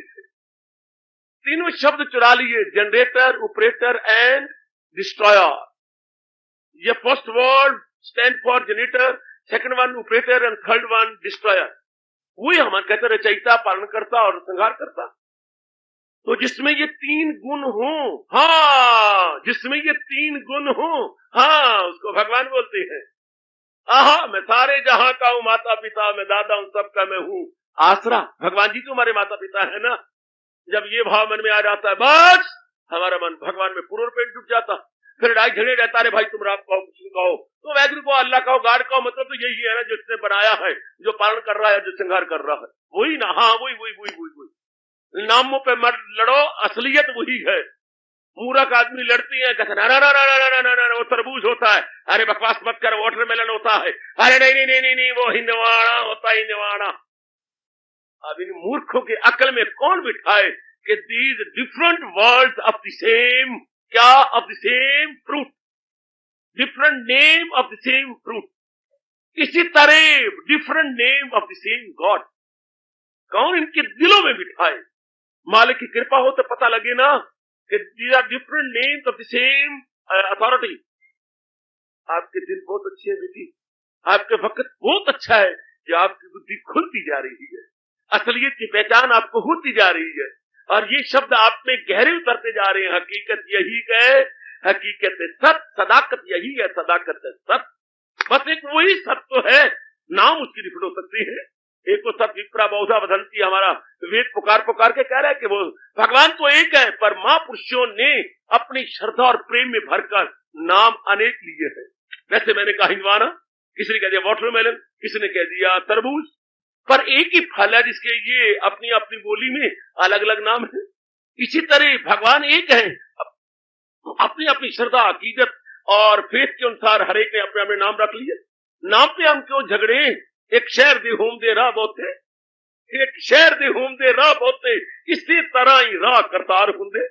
तीनों शब्द चुरा लिए, जनरेटर, ऑपरेटर एंड डिस्ट्रॉयर। ये first word stand for generator, second one operator and third one destroyer. वही हम कहते रचयिता, पालन करता और संहार करता। तो जिसमें ये तीन गुण हो, हाँ, जिसमें ये तीन गुण हो, हाँ, उसको भगवान बोलते हैं। आहा, मैं सारे जहां का हूं, माता पिता मैं दादा हूं, सबका मैं हूं आसरा। भगवान जी तो हमारे माता पिता है ना। जब ये भाव मन में आ जाता है, बस हमारा मन भगवान में पूर्ण रूप डूब जाता। फिर लड़ाई झगड़े रहता है, भाई तुम राम कहो, कृष्ण कहो, तो वैद्य को, अल्लाह कहो, गाड कहो, मतलब तो यही है ना, जो इसने बनाया है, जो पालन कर रहा है, जो संहार कर रहा है, वही ना। हाँ, वही नामों पे मत लड़ो, असलियत वही है। मूर्ख आदमी लड़ती है, कहते ना वो तरबूज होता है, अरे बकवास मत कर, वाटरमेलन होता है, अरे नहीं वो हिंदवाड़ा होता है, हिंदवाड़ा। अब इन मूर्खों के अकल में कौन बिठाए कि these different words of the same, क्या, of the same fruit, different name of the same fruit. इसी तरह different name of the same god, कौन इनके दिलों में बिठाए। मालिक की कृपा हो तो पता लगे ना कि these are different names of the same authority. आपके दिल बहुत अच्छे है बेटी, आपके वक्त बहुत अच्छा है, जो आपकी बुद्धि खुलती जा रही है, असलियत की पहचान आपको होती जा रही है, और ये शब्द आप में गहरे उतरते जा रहे हैं। हकीकत यही है, हकीकत सत, सदाकत यही है, सदाकत सत। बस एक वही सत्य है, नाम उसकी डिफरेंट हो सकती है। एक तो सब विप्रा बहुधा वदंती, हमारा वेद पुकार के कह रहा है कि वो भगवान तो एक है, पर महापुरुषों ने अपनी श्रद्धा और प्रेम में भरकर नाम अनेक लिए हैं। वैसे मैंने कहा हिंदवाना, किसी ने कह दिया वाटरमेलन, किसी ने कह दिया तरबूज, पर एक ही फल है जिसके ये अपनी अपनी बोली में अलग अलग नाम है। इसी तरह भगवान एक है, अपनी अपनी श्रद्धा, अकीदत और फेथ के अनुसार हर एक ने अपने अपने नाम रख लिए। नाम पे हम क्यों झगड़े, एक शहर दे होम दे रहा बहुत है, एक शहर दे होंदे राह बहुते इसी तरह ही राह करतार हुंदे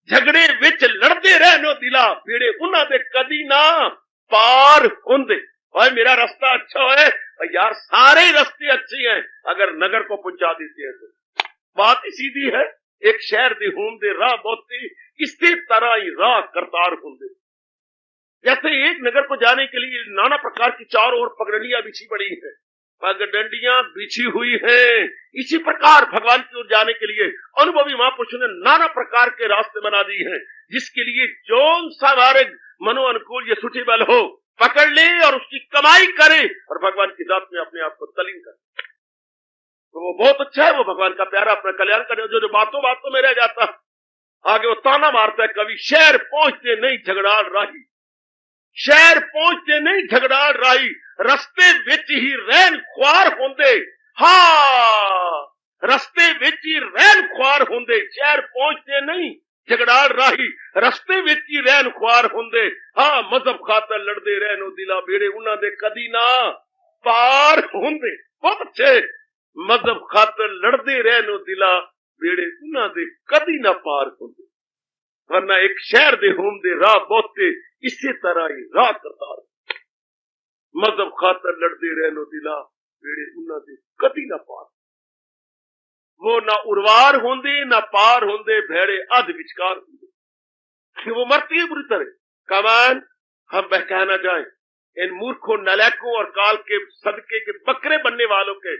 झगड़े विच लड़दे रहनो दिला बेड़े उन्हां दे कदी ना पार हुंदे। और मेरा रास्ता अच्छा है यार, सारे रास्ते अच्छे हैं अगर नगर को पहुंचा देते हैं तो। बात ही सीधी है, एक शहर दे होंदे राह बहुते इसी तरह ही राह करतार हुंदे। जैसे एक नगर को जाने के लिए नाना प्रकार की चारों ओर पगडंडियां बिछी पड़ी है, पगडंडियां बिछी हुई हैं, इसी प्रकार भगवान की ओर जाने के लिए अनुभवी महापुरुषों ने नाना प्रकार के रास्ते बना दिए हैं, जिसके लिए जौन सा मार्ग मनो अनुकूल या सुटेबल हो पकड़ ले और उसकी कमाई करे और भगवान की जात में अपने आप को तलीन करे, तो वो बहुत अच्छा है। वो भगवान का प्यारा अपना कल्याण करे। जो बातों बातों में रह जाता आगे वो ताना मारता है कवि, शहर पहुंचते नहीं झगड़ाड़ राही, शहर पहुंचते नहीं झगड़ाड़ राही, रस्ते विच ही रहन ख्वार होंदे। हाँ, रस्ते विच ही रहन ख्वार होंदे, शहर पहुंचते नहीं झगड़ाड़ राही, रस्ते विच ही रहन ख्वार होंदे। हाँ, मजहब खातर लड़दे रहनो दिला बेड़े उन्हां दे कदी ना पार होंदे। बहुत अच्छे, मजहब खातर लड़दे रहनो दिला बेड़े उन्हां दे कदी ना पार होंदे। वरना एक शहर दे होंदे राह बहुते इसी तरह ही राह करतार, मजहब खातर लड़दे रहनो दिला बेड़े उन्हां दे कदी ना पार। वो ना उर्वार होंदे ना पार होंदे, भेड़े अध विचकार होंदे। वो मरती है बुरी तरह। कमान हम बहकाना चाहें इन मूर्खों, नलायकों और काल के सदके के बकरे बनने वालों के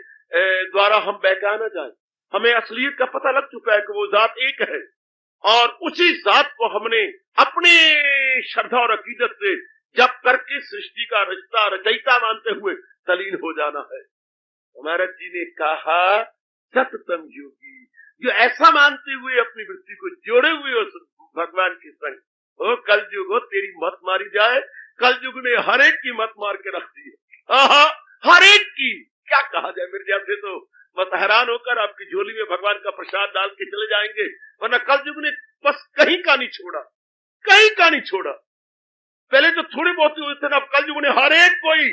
द्वारा हम बहकाना चाहें। हमें असलियत का पता लग चुका है कि वो जात एक है और उसी जात को हमने अपने श्रद्धा और अकीदत से जब करके सृष्टि का रचता रचयिता मानते हुए तलीन हो जाना है। महाराज जी ने कहा, सततम योगी जो ऐसा मानते हुए अपनी वृत्ति को जोड़े हुए उस भगवान के संग, ओ कलयुग हो तेरी मत मारी जाए। कलयुग ने हर एक की मत मार के रख दी है, हर एक की। क्या कहा जाए, मेरे जैसे तो बस हैरान होकर आपकी झोली में भगवान का प्रसाद डाल के चले जाएंगे, वरना कलयुग ने बस कहीं का नहीं छोड़ा, कहीं का नहीं छोड़ा। पहले तो थोड़ी बहुत हुए थे ना, अब कलयुग ने हर एक कोई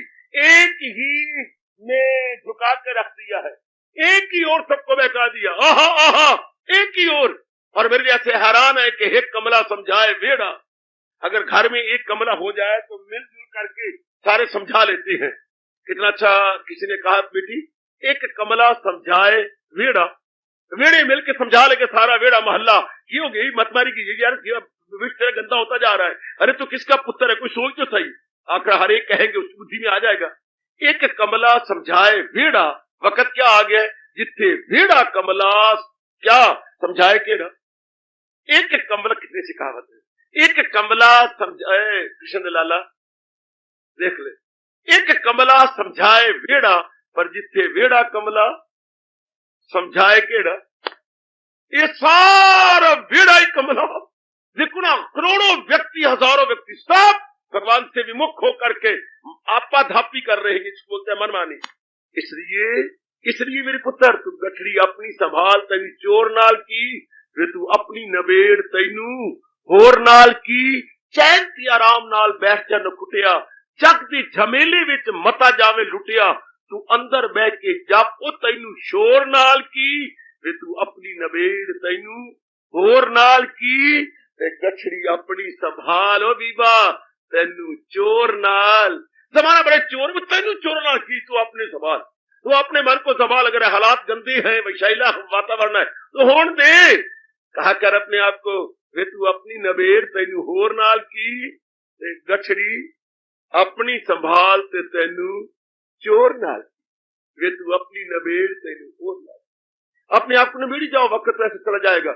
एक ही में झुका के रख दिया है, एक ही ओर सबको बहका दिया। आहा, एक ही ओर। और मेरे जैसे हैरान है कि एक कमला समझाए वेड़ा। अगर घर में एक कमला हो जाए तो मिलजुल करके सारे समझा लेते हैं। कितना अच्छा किसी ने कहा, बेटी एक कमला समझाए वेड़ा, वेड़े मिलके समझा लेके सारा वेड़ा मोहल्ला। ये हो गई मत मारी की यार, विषय गंदा होता जा रहा है। अरे तो किसका पुत्र है, कोई सोच तो सही। आखिर हर एक कहेंगे उसकी बुद्धि में आ जाएगा। एक कमला समझाए वेड़ा, वक्त क्या आ गया, जिथे वेड़ा कमला क्या समझाए केड़ा। एक कमला कितनी सी कहावत है, एक कमला समझाए, कृष्ण लाला देख ले, एक कमला समझाए वेड़ा, पर जिथे वेड़ा कमला समझाए केड़ा। ये सारा वेड़ा ही कमला। देखो ना, करोड़ों व्यक्ति, हजारों व्यक्ति सब भगवान से विमुख होकर के आपा धापी कर रहे हैं, जिसको बोलते हैं मनमानी। इसलिए मेरे पुत्र तू गठड़ी अपनी संभाल, तेनी चोर नाल की, वे तू अपनी नबेड़ तैनू होर नाल की। चैन ती आराम नाल बैठ जा न कुटिया, जग दी झमेले विच मता जावे लुटिया। तू अंदर बह के जप ओ तैनू शोर नाल की, वे तू अपनी नबेड़ तैनू होर नाल की। ते गठड़ी अपनी संभाल ओ बीबा, तैनू चोर नाल। जमाना बड़े चोर में, तैनू चोर नाल की, तू अपने संभाल, तू अपने मन को संभाल। अगर हालात गंदे हैं, वैशाइला वातावरण है तो होने दे। कहा कर अपने आप को, वे तू अपनी नबेड़ तैनू होर नाल की, गठड़ी अपनी संभाल ते तैनू चोर नाल, वे तू अपनी नबेड़ तैनू होर नाल। अपने आप को नबेड़ी जाओ, वक्त वैसे चला जाएगा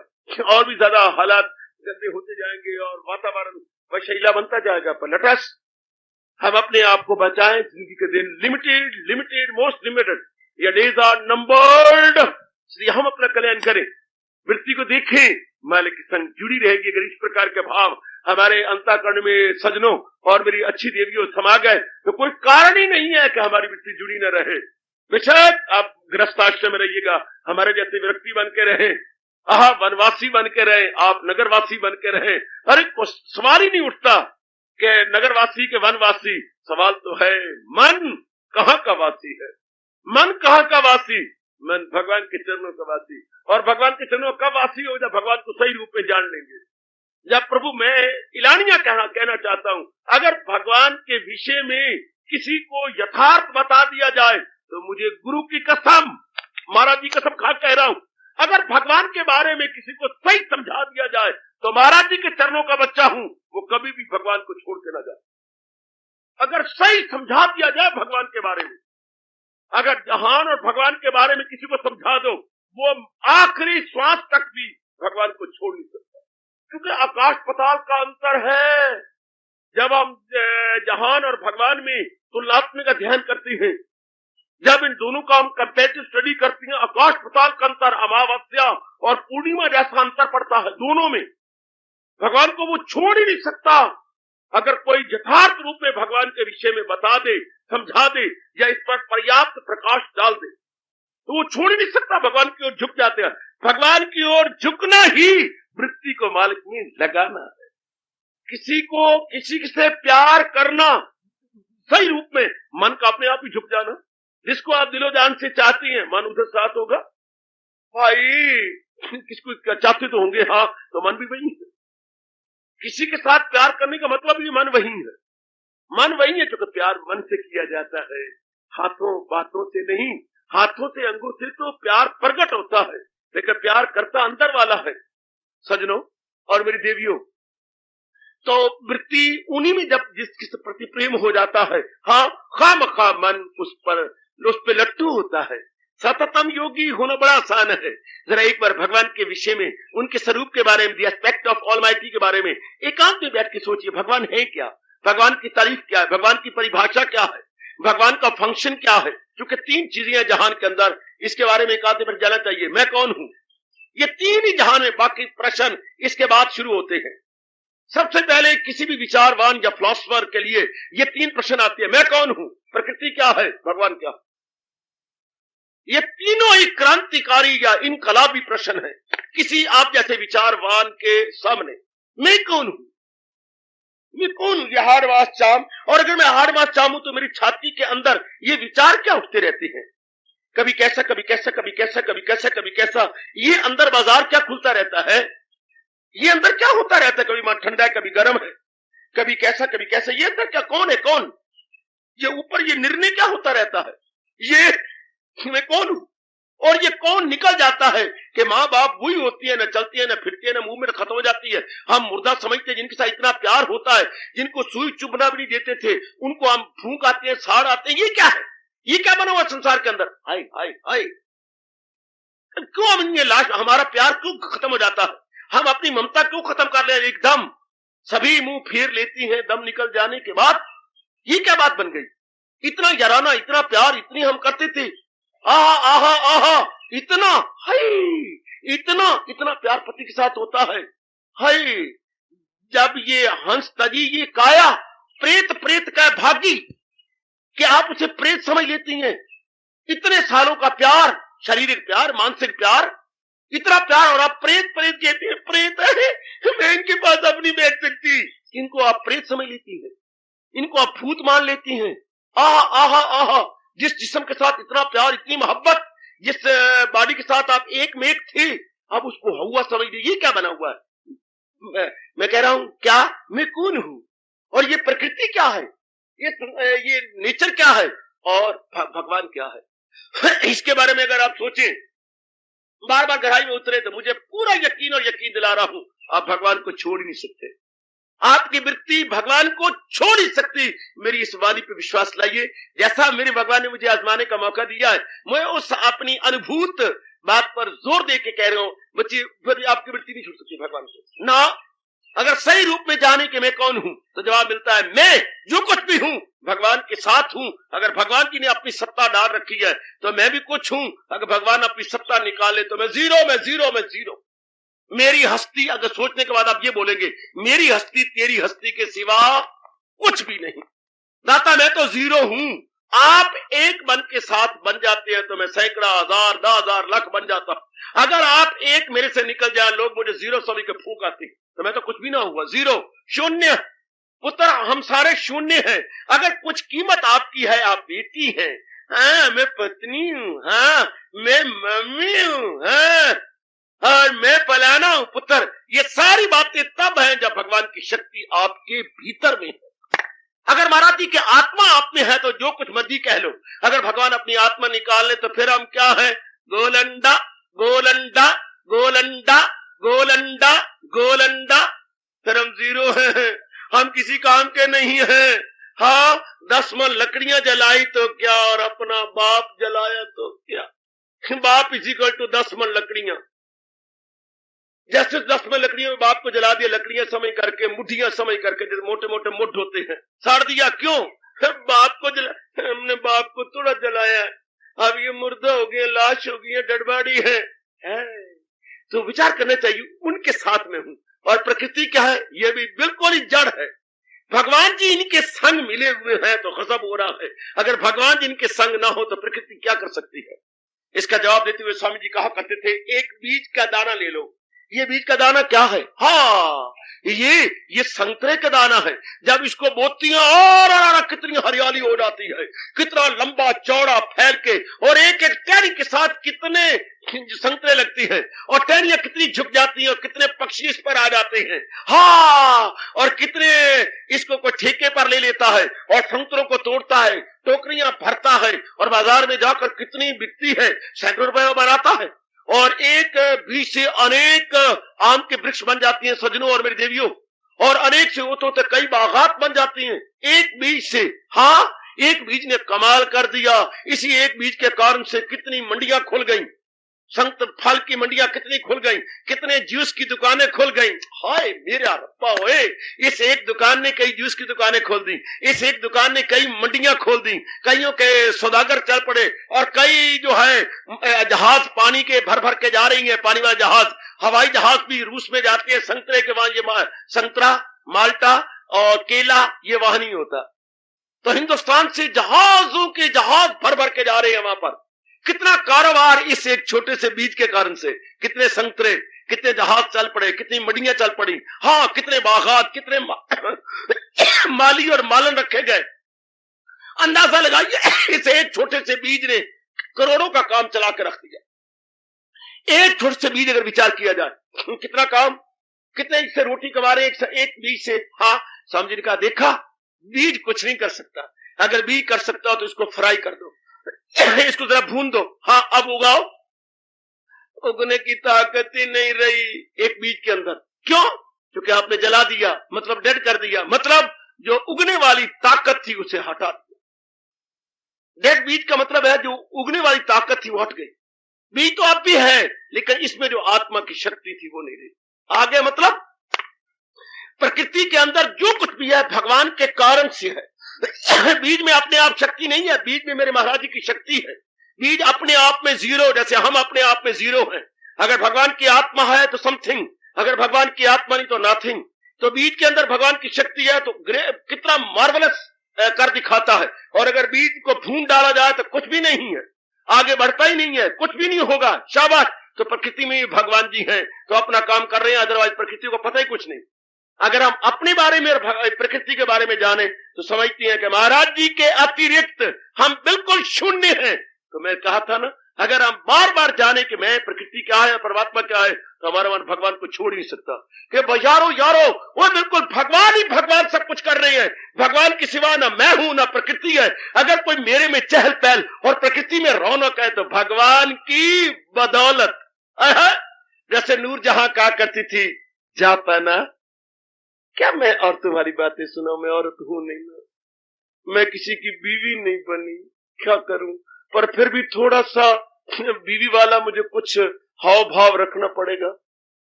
और भी ज्यादा हालात गंदे होते जाएंगे और वातावरण वैशाइला बनता जाएगा। पर लेटस हम अपने आप को बचाएं। जिंदगी के दिन लिमिटेड, मोस्ट लिमिटेड, ये डेज आर नंबर्ड। इसलिए हम अपना कल्याण करें, वृत्ति को देखें, मालिक के संग जुड़ी रहेगी। अगर इस प्रकार के भाव हमारे अंतःकरण में सजनों और मेरी अच्छी देवियों समा गए तो कोई कारण ही नहीं है कि हमारी वृत्ति जुड़ी न रहे। बेशक आप गृहस्थाश्रम में रहिएगा, हमारे जैसे व्यक्ति बन के रहे, वनवासी बन के रहे, आप नगरवासी बन के रहे। अरे सवाल ही नहीं उठता कि नगरवासी के वनवासी। सवाल तो है मन कहाँ का वासी है, मन कहाँ का वासी। मैं भगवान के चरणों का वासी। और भगवान के चरणों का वासी हो जब भगवान को सही रूप में जान लेंगे। जब प्रभु मैं इलानिया कहना चाहता हूं, अगर भगवान के विषय में किसी को यथार्थ बता दिया जाए तो मुझे गुरु की कसम, महाराज जी कसम खा कह रहा हूं, अगर भगवान के बारे में किसी को सही समझा दिया जाए तो महाराज जी के चरणों का बच्चा हूं, वो कभी भी भगवान को छोड़ के ना जाए। अगर सही समझा दिया जाए भगवान के बारे में, अगर जहान और भगवान के बारे में किसी को समझा दो, वो आखिरी श्वास तक भी भगवान को छोड़ नहीं सकता, क्योंकि आकाश पताल का अंतर है। जब हम जहान और भगवान में तुलनात्मक अध्ययन करते हैं, जब इन दोनों का हम कंपैरेटिव स्टडी करते हैं, आकाश पताल का अंतर, अमावस्या और पूर्णिमा जैसा अंतर पड़ता है दोनों में। भगवान को वो छोड़ ही नहीं सकता। अगर कोई यथार्थ रूप में भगवान के विषय में बता दे, समझा दे या इस पर पर्याप्त प्रकाश डाल दे तो वो छोड़ ही नहीं सकता, भगवान की ओर झुक जाते हैं। भगवान की ओर झुकना ही वृत्ति को मालिक में लगाना है। किसी से प्यार करना सही रूप में, मन का अपने आप ही झुक जाना। जिसको आप दिलो जान से चाहती हैं, मन उधर साथ होगा। भाई किसको चाहते तो होंगे, हाँ, तो मन भी वही है। किसी के साथ प्यार करने का मतलब ये मन वही है। मन वही है जो प्यार मन से किया जाता है, हाथों बातों से नहीं। हाथों से अंगों से तो प्यार प्रकट होता है, लेकिन प्यार करता अंदर वाला है। सजनों और मेरी देवियों, तो वृत्ति उन्हीं में जब जिसके प्रति प्रेम हो जाता है, हाँ, खामखा मन उस पे लट्टू होता है। सततम योगी होना बड़ा आसान है। जरा एक बार भगवान के विषय में, उनके स्वरूप के बारे में, द एस्पेक्ट ऑफ ऑलमाइटी के बारे में एकांत में बैठ के सोचिए, भगवान है क्या, भगवान की तारीफ क्या है, भगवान की परिभाषा क्या है, भगवान का फंक्शन क्या है। क्योंकि तीन चीजें हैं जहान के अंदर, इसके बारे में एकांत में जाना चाहिए। मैं कौन हूं, ये तीन ही जहान में, बाकी प्रश्न इसके बाद शुरू होते हैं। सबसे पहले किसी भी विचारवान या फिलोसफर के लिए ये तीन प्रश्न आते हैं। मैं कौन हूं, प्रकृति क्या है, भगवान क्या। ये तीनों ही क्रांतिकारी या इनकलाबी प्रश्न है किसी आप जैसे विचारवान के सामने। मैं कौन हूं, मैं कौन हूं, ये हाड़वास चाम। और अगर मैं हाड़वास चाम हूं तो मेरी छाती के अंदर ये विचार क्या उठते रहते हैं, कभी कैसा, कभी कैसा, कभी कैसा, कभी कैसा, कभी कैसा। ये अंदर बाजार क्या खुलता रहता है, ये अंदर क्या होता रहता है, कभी मन ठंडा है, कभी गर्म है, कभी कैसा, कभी कैसा। ये अंदर क्या, कौन है कौन, ये ऊपर ये निर्णय क्या होता रहता है, ये मैं कौन हूं। और ये कौन निकल जाता है कि माँ बाप वही होती है, न चलती है, न फिरती है, न मुंह में खत्म हो जाती है। हम मुर्दा समझते हैं, जिनके साथ इतना प्यार होता है, जिनको सुई चुभना भी नहीं देते थे, उनको हम फूंक आते हैं, साड़ आते हैं। ये क्या है, ये क्या बना हुआ संसार के अंदर। हाय हाय हाय, क्यों हम ये लाश, हमारा प्यार क्यों खत्म हो जाता है, हम अपनी ममता क्यों खत्म कर ले एकदम। सभी मुंह फेर लेती हैं दम निकल जाने के बाद। ये क्या बात बन गई, इतना याराना, इतना प्यार, इतनी हम करते थे, आहा आहा आहा, इतना हाय, इतना इतना प्यार पति के साथ होता है। हाय, जब ये हंस तजी, ये काया प्रेत, प्रेत का भागी कि आप उसे प्रेत समझ लेती हैं। इतने सालों का प्यार, शारीरिक प्यार, मानसिक प्यार, इतना प्यार, और आप प्रेत प्रेत कहती है। प्रेत है, मैं इनके पास अब नहीं बैठ सकती। इनको आप प्रेत समझ लेती है, इनको आप भूत मान लेती हैं। आहा आहा आहा, जिस जिस्म के साथ इतना प्यार, इतनी मोहब्बत, जिस बॉडी के साथ आप एक में एक थे, आप उसको हवा समझ लीजिए। ये क्या बना हुआ है। मैं कह रहा हूं, क्या मैं कौन हूं, और ये प्रकृति क्या है, ये नेचर क्या है, और भगवान क्या है। इसके बारे में अगर आप सोचें, बार बार गहराई में उतरे, तो मुझे पूरा यकीन और यकीन दिला रहा हूं, आप भगवान को छोड़ ही नहीं सकते। आपकी वृत्ति भगवान को छोड़ ही सकती। मेरी इस वाणी पे विश्वास लाइए, जैसा मेरे भगवान ने मुझे आजमाने का मौका दिया है, मैं उस अपनी अनुभूत बात पर जोर दे के कह रहा हूं, बच्ची फिर आपकी वृत्ति नहीं छोड़ सकती भगवान को ना। अगर सही रूप में जाने के मैं कौन हूं, तो जवाब मिलता है, मैं जो कुछ भी हूं भगवान के साथ हूं। अगर भगवान की ने अपनी सत्ता डाल रखी है तो मैं भी कुछ हूं। अगर भगवान अपनी सत्ता निकाले तो मैं जीरो, मैं जीरो, मैं जीरो। मेरी हस्ती, अगर सोचने के बाद आप ये बोलेंगे, मेरी हस्ती तेरी हस्ती के सिवा कुछ भी नहीं। दाता मैं तो जीरो हूं। आप एक मन के साथ बन जाते हैं तो मैं सैकड़ा, हजार, 10,000, लाख बन जाता। अगर आप एक मेरे से निकल जाए, लोग मुझे जीरो समझ के फूंक आते, तो मैं तो कुछ भी ना हुआ, जीरो, शून्य। पुत्र हम सारे शून्य हैं। अगर कुछ कीमत आपकी है, आप बेटी हैं, हाँ मैं पत्नी हूँ, हाँ मैं मम्मी हूँ, हाँ और मैं फलाना हूँ पुत्र। ये सारी बातें तब हैं जब भगवान की शक्ति आपके भीतर में है। अगर महाराज जी के आत्मा आप में है तो जो कुछ मर्जी कह लो। अगर भगवान अपनी आत्मा निकाल ले तो फिर हम क्या है? गोलंडा गोलंडा गोलंडा गोलंडा गोलंडा। फिर हम जीरो हैं, हम किसी काम के नहीं हैं। हाँ 10 मन लकड़ियां जलाई तो क्या, और अपना बाप जलाया तो क्या? बाप इज इक्वल टू 10 मन लकड़ियां। जैसे 10 मन लकड़ियों में बाप को जला दिया, लकड़ियां समय करके, मुठियां समय करके, जैसे मोटे मोटे मुठ होते हैं, साड़ दिया। क्यों? बाप को जला, हमने बाप को थोड़ा जलाया, अब ये मुर्दा हो गया, लाश हो गई, डडबाड़ी है। तो विचार करना चाहिए, उनके साथ में हूं। और प्रकृति क्या है? ये भी बिल्कुल ही जड़ है। भगवान जी इनके संग मिले हुए हैं तो गजब हो रहा है। अगर भगवान जी इनके संग ना हो तो प्रकृति क्या कर सकती है? इसका जवाब देते हुए स्वामी जी कहा करते थे, एक बीज का दाना ले लो। ये बीज का दाना क्या है? हाँ ये संतरे का दाना है। जब इसको बोती हैं और कितनी हरियाली हो जाती है, कितना लंबा चौड़ा फैल के, और एक एक टहनी के साथ कितने संतरे लगती है, और टहनियां कितनी झुक जाती हैं, और कितने पक्षी इस पर आ जाते हैं। हाँ और कितने इसको कोई ठेके पर ले लेता है और संतरों को तोड़ता है, टोकरियां भरता है, और बाजार में जाकर कितनी बिकती है, सैकड़ों रुपए में बनाता है। और एक बीज से अनेक आम के वृक्ष बन जाती हैं सज्जनों और मेरी देवियों, और अनेक से होते होते कई बागात बन जाती हैं एक बीज से। हाँ एक बीज ने कमाल कर दिया। इसी एक बीज के कारण से कितनी मंडियां खुल गई, संत फल की मंडियां कितनी खुल गई, कितने जूस की दुकानें खुल गई। हाय मेरा रब्बा होए, इस एक दुकान ने कई जूस की दुकानें खोल दी, इस एक दुकान ने कई मंडियां खोल दी, कईयों के सौदागर चल पड़े, और कई जो है जहाज पानी के भर भर के जा रही है, पानी वाला जहाज, हवाई जहाज भी रूस में जाते हैं संतरे के वहां। ये संतरा, माल्टा और केला ये वहां नहीं होता। तो हिंदुस्तान से जहाजों के जहाज भर भर के जा रहे हैं वहां पर। कितना कारोबार इस एक छोटे से बीज के कारण से, कितने संतरे, कितने जहाज चल पड़े, कितनी मंडियां चल पड़ी। हाँ कितने बागात, कितने माली और मालन रखे गए। अंदाजा लगाइए इस एक छोटे से बीज ने करोड़ों का काम चला के रख दिया। एक छोटे से बीज अगर विचार किया जाए कितना काम, कितने इससे रोटी कमा रहे एक बीज से। हाँ स्वामी जी का देखा, बीज कुछ नहीं कर सकता। अगर बीज कर सकता हो तो इसको फ्राई कर दो, इसको जरा भून दो। हाँ अब उगाओ, उगने की ताकत ही नहीं रही एक बीज के अंदर। क्यों? क्योंकि आपने जला दिया, मतलब डेड कर दिया, मतलब जो उगने वाली ताकत थी उसे हटा दिया। डेड बीज का मतलब है जो उगने वाली ताकत थी वो हट गई। बीज तो अब भी है लेकिन इसमें जो आत्मा की शक्ति थी वो नहीं रही। आगे मतलब प्रकृति के अंदर जो कुछ भी है भगवान के कारण से है। बीज में अपने आप शक्ति नहीं है, बीज में मेरे महाराज जी की शक्ति है। बीज अपने आप में जीरो, जैसे हम अपने आप में जीरो हैं। अगर भगवान की आत्मा है तो समथिंग, अगर भगवान की आत्मा नहीं तो नथिंग। तो बीज के अंदर भगवान की शक्ति है तो कितना मार्वलस कर दिखाता है। और अगर बीज को भून डाला जाए तो कुछ भी नहीं है, आगे बढ़ता ही नहीं है, कुछ भी नहीं होगा। शाबाश। तो प्रकृति में भगवान जी हैं तो अपना काम कर रहे हैं, अदरवाइज प्रकृति को पता ही कुछ नहीं। अगर हम अपने बारे में प्रकृति के बारे में जाने तो समझते हैं कि महाराज जी के अतिरिक्त हम बिल्कुल शून्य हैं। तो मैं कहा था ना, अगर हम बार बार जाने कि मैं प्रकृति क्या है, परमात्मा क्या है, तो हमारा मन भगवान को छोड़ नहीं सकता। कि यारो वो बिल्कुल भगवान ही भगवान सब कुछ कर रहे हैं। भगवान के सिवा ना मैं हूं ना प्रकृति है। अगर कोई मेरे में चहल पहल और प्रकृति में रौनक है तो भगवान की बदौलत। जैसे नूर जहां कहा करती थी, जा पाना क्या मैं और तुम्हारी बातें सुनो, मैं औरत हूं नहीं ना, मैं किसी की बीवी नहीं बनी, क्या करूं, पर फिर भी थोड़ा सा बीवी वाला मुझे कुछ हाव भाव रखना पड़ेगा,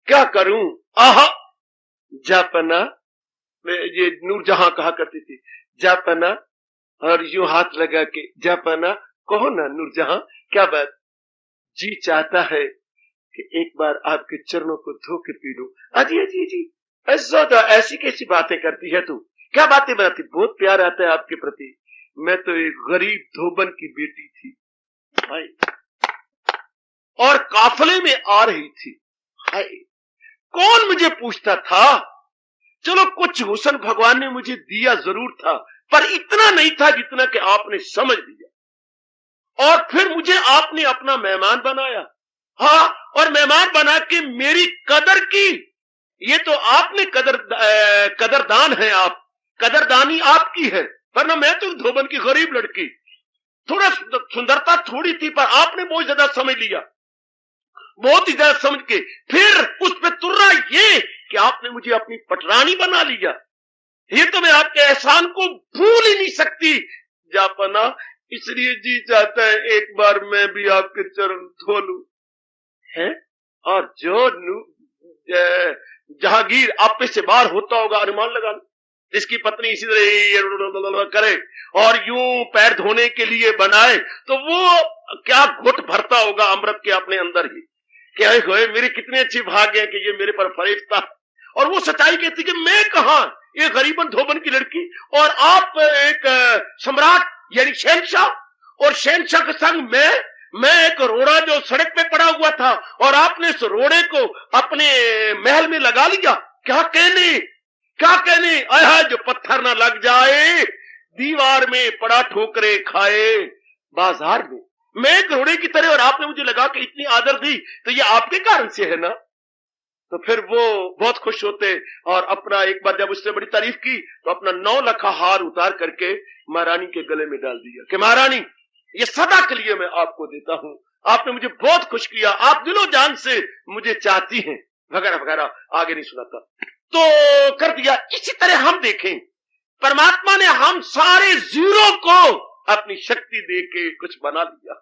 क्या करूं। आहा जापना, ये नूर जहां कहा करती थी, जापना, और यूं हाथ लगा के जापना, कहो ना नूर जहां क्या बात, जी चाहता है कि एक बार आपके चरणों को धो के पी लूं। अजी अजी जी ऐसी कैसी बातें करती है तू, क्या बातें बनाती, बहुत प्यार आता है आपके प्रति। मैं तो एक गरीब धोबन की बेटी थी हाय, और काफले में आ रही थी हाय, कौन मुझे पूछता था। चलो कुछ हुस्न भगवान ने मुझे दिया जरूर था, पर इतना नहीं था जितना कि आपने समझ लिया। और फिर मुझे आपने अपना मेहमान बनाया। हाँ, और मेहमान बना के मेरी कदर की। ये तो आपने कदरदान है आप, कदरदानी आपकी है, वरना मैं तो धोबन की गरीब लड़की, थोड़ा सुंदरता थोड़ी थी, पर आपने बहुत ज्यादा समझ लिया, बहुत ही ज्यादा समझ के फिर उस पे तुर्रा ये कि आपने मुझे अपनी पटरानी बना लिया। ये तो मैं आपके एहसान को भूल ही नहीं सकती जापना, इसलिए जी चाहता है एक बार मैं भी आपके चरण धो लूं है। और जो जहांगीर आप पे से बाहर होता होगा, अनुमान लगा लो, जिसकी पत्नी इसी तरह करे और यूं पैर धोने के लिए बनाए, तो वो क्या घुट भरता होगा अमृत के अपने अंदर ही, क्या होए मेरे कितने अच्छे भाग्य है कि ये मेरे पर फरिश्ता। और वो सच्चाई कहती कि मैं कहां, ये गरीबन धोबन की लड़की, और आप एक सम्राट यानी शहनशाह, और शहनशाह के संग मैं एक रोड़ा जो सड़क पे पड़ा हुआ था, और आपने इस रोड़े को अपने महल में लगा लिया। क्या कहने आया, जो पत्थर ना लग जाए दीवार में, पड़ा ठोकरे खाए बाजार में। मैं एक रोड़े की तरह, और आपने मुझे लगा कि इतनी आदर दी, तो ये आपके कारण से है ना। तो फिर वो बहुत खुश होते, और अपना एक बार जब उसने बड़ी तारीफ की तो अपना 9 लखा हार उतार करके महारानी के गले में डाल दिया कि महारानी ये सदा के लिए मैं आपको देता हूं, आपने मुझे बहुत खुश किया, आप दिलो जान से मुझे चाहती हैं, वगैरह वगैरह, आगे नहीं सुनाता। तो कर दिया। इसी तरह हम देखें, परमात्मा ने हम सारे जीरो को अपनी शक्ति दे के कुछ बना लिया,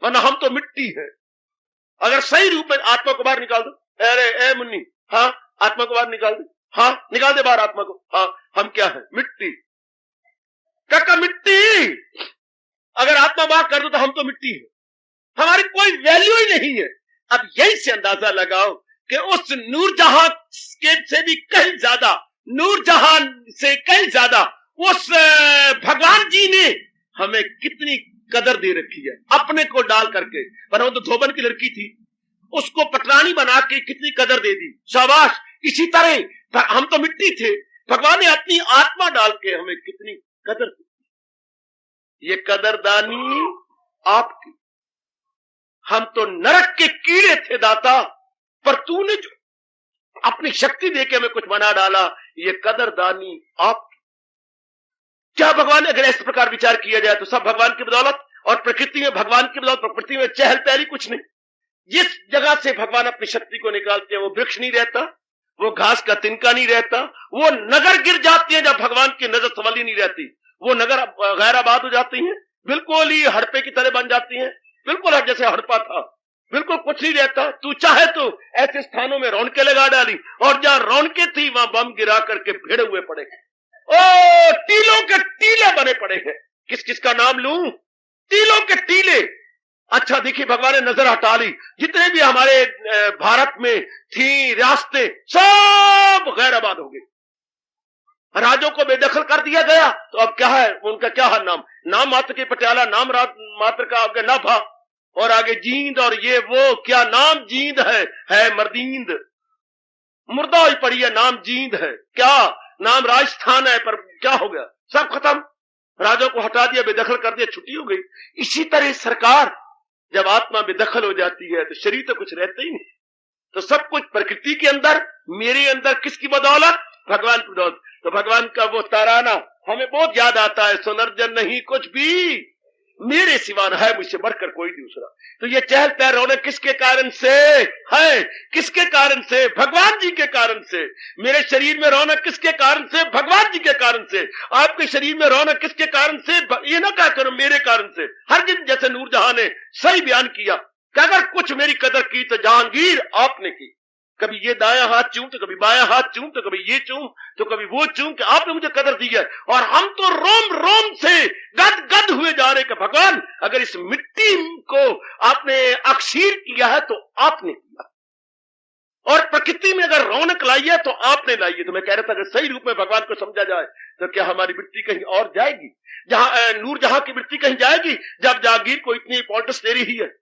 वरना हम तो मिट्टी है। अगर सही रूप में आत्मा को बाहर निकाल दो, अरे ए मुन्नी, हाँ आत्मा को बाहर निकाल दे, हाँ निकाल दे बाहर आत्मा को, हाँ हम क्या है, मिट्टी, काका मिट्टी। अगर आत्मा बाहर कर दो तो हम तो मिट्टी है, हमारी कोई वैल्यू ही नहीं है। अब यही से अंदाजा लगाओ कि उस नूरजहां के से भी कहीं ज्यादा, नूरजहां से कहीं ज्यादा उस भगवान जी ने हमें कितनी कदर दे रखी है अपने को डाल करके। पर वो तो धोबन की लड़की थी, उसको पटरानी बना के कितनी कदर दे दी, शाबाश। इसी तरह हम तो मिट्टी थे, भगवान ने अपनी आत्मा डाल के हमें कितनी कदर दी। ये कदरदानी आपकी। हम तो नरक के कीड़े थे दाता, पर तूने जो अपनी शक्ति देके हमें कुछ बना डाला, ये कदरदानी आपकी। क्या भगवान ने, अगर इस प्रकार विचार किया जाए तो सब भगवान की बदौलत, और प्रकृति में भगवान की बदौलत, प्रकृति में चहल पहली कुछ नहीं। जिस जगह से भगवान अपनी शक्ति को निकालते हैं वो वृक्ष नहीं रहता, वो घास का तिनका नहीं रहता, वो नगर गिर जाती है जब भगवान की नजर संभली नहीं रहती, वो नगर गैराबाद हो जाती हैं, बिल्कुल ही हड़पे की तरह बन जाती हैं, बिल्कुल जैसे हड़पा था, बिल्कुल कुछ नहीं रहता। तू चाहे तो ऐसे स्थानों में रौनकें लगा डाली, और जहां रौनकें थी वहां बम गिरा करके भिड़े हुए पड़े हैं, ओ टीलों के टीले बने पड़े हैं। किस किस का नाम लूं, टीलों के टीले। अच्छा देखिए, भगवान ने नजर हटा ली, जितने भी हमारे भारत में थी रियासतें, सब गैराबाद हो गई, राजों को बेदखल कर दिया गया। तो अब क्या है उनका, क्या है नाम मात्र के पटियाला, नाम मात्र का आगे नभा, और आगे जींद, और ये वो क्या नाम जींद है मर्दींद, मुर्दा ही पड़ी है, नाम जींद है, क्या नाम राजस्थान है, पर क्या हो गया, सब खत्म, राजों को हटा दिया, बेदखल कर दिया, छुट्टी हो गई। इसी तरह सरकार, जब आत्मा बेदखल हो जाती है तो शरीर तो कुछ रहता ही नहीं, तो सब कुछ प्रकृति के अंदर, मेरे अंदर, किसकी बदौलत, भगवान की बदौलत। तो भगवान का वो ताराना हमें बहुत याद आता है, सुनर्जन नहीं कुछ भी मेरे सिवा है, मुझसे बढ़कर कोई दूसरा। तो ये चहल पहल रौनक किसके कारण से है, किसके कारण से, भगवान जी के कारण से। मेरे शरीर में रौनक किसके कारण से, भगवान जी के कारण से। आपके शरीर में रौनक किसके कारण से, ये ना क्या करो मेरे कारण से। हर दिन जैसे नूरजहां ने सही बयान किया कि अगर कुछ मेरी कदर की तो जहांगीर आपने की। कभी ये दाया हाथ चूं तो कभी बाया हाथ चूं, तो कभी ये चूं तो कभी वो चूं, कि आपने मुझे कदर दी है। और हम तो रोम रोम से गद गद हुए जा रहे कि भगवान अगर इस मिट्टी को आपने अक्षीर किया है तो आपने किया, और प्रकृति में अगर रौनक लाई है तो आपने लाई है। तो मैं कह रहा था अगर सही रूप में भगवान को समझा जाए तो क्या हमारी मिट्टी कहीं और जाएगी, जहां नूरजहां की मिट्टी कहीं जाएगी जब जहांगीर को इतनी इंपॉर्टेंस दे रही है,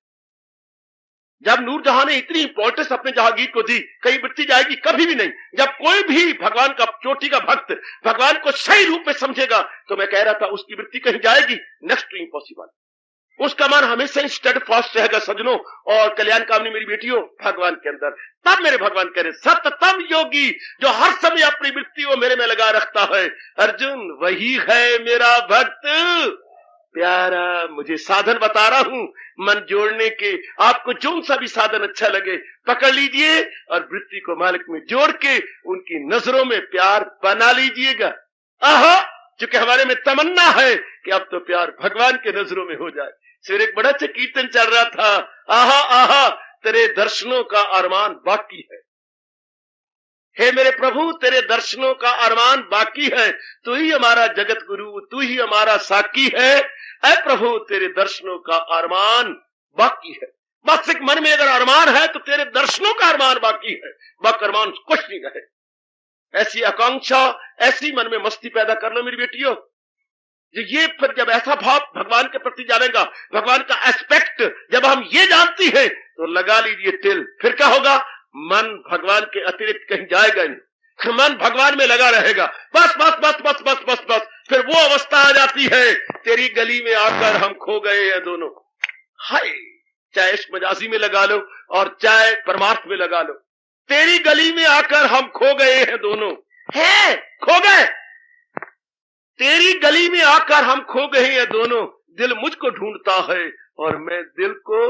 जब नूरजहां ने इतनी इंपॉर्टेंस अपने जहांगीर को दी, कहीं मिट्टी जाएगी, कभी भी नहीं। जब कोई भी भगवान का चोटी का भक्त भगवान को सही रूप में समझेगा तो मैं कह रहा था उसकी वृत्ति कहीं जाएगी, नेक्स्ट टू इम्पॉसिबल। उसका मन हमेशा स्टड फास्ट रहेगा सजनों और कल्याण कामनी मेरी बेटियों भगवान के अंदर। तब मेरे भगवान कह रहे सत्यतम योगी जो हर समय अपनी वृत्ति को मेरे में लगा रखता है अर्जुन वही है मेरा भक्त प्यारा। मुझे साधन बता रहा हूं मन जोड़ने के, आपको जो सा भी साधन अच्छा लगे पकड़ लीजिए और वृत्ति को मालिक में जोड़ के उनकी नजरों में प्यार बना लीजिएगा। आहा, क्योंकि हमारे में तमन्ना है कि अब तो प्यार भगवान के नजरों में हो जाए। फिर एक बड़ा अच्छा कीर्तन चल रहा था, आहा आहा तेरे दर्शनों का अरमान बाकी है। हे मेरे प्रभु तेरे दर्शनों का अरमान बाकी है, तू ही हमारा जगत गुरु, तू ही हमारा साकी है। ऐ प्रभु तेरे दर्शनों का अरमान बाकी है। बस एक मन में अगर अरमान है तो तेरे दर्शनों का अरमान बाकी है, बाकी अरमान कुछ नहीं रहे। ऐसी आकांक्षा, ऐसी मन में मस्ती पैदा कर लो मेरी बेटियों। ये फिर जब ऐसा भाव भगवान के प्रति जानेगा, भगवान का एस्पेक्ट जब हम ये जानती है तो लगा लीजिए तिल, फिर क्या होगा मन भगवान के अतिरिक्त कहीं जाएगा नहीं, मन भगवान में लगा रहेगा। बस बस बस बस बस बस बस फिर वो अवस्था आ जाती है तेरी गली में आकर हम खो गए हैं दोनों। हाय, चाहे इश्क मजाजी में लगा लो और चाहे परमार्थ में लगा लो, तेरी गली में आकर हम खो गए हैं दोनों। है खो गए, तेरी गली में आकर हम खो गए हैं दोनों। दिल मुझको ढूंढता है और मैं दिल को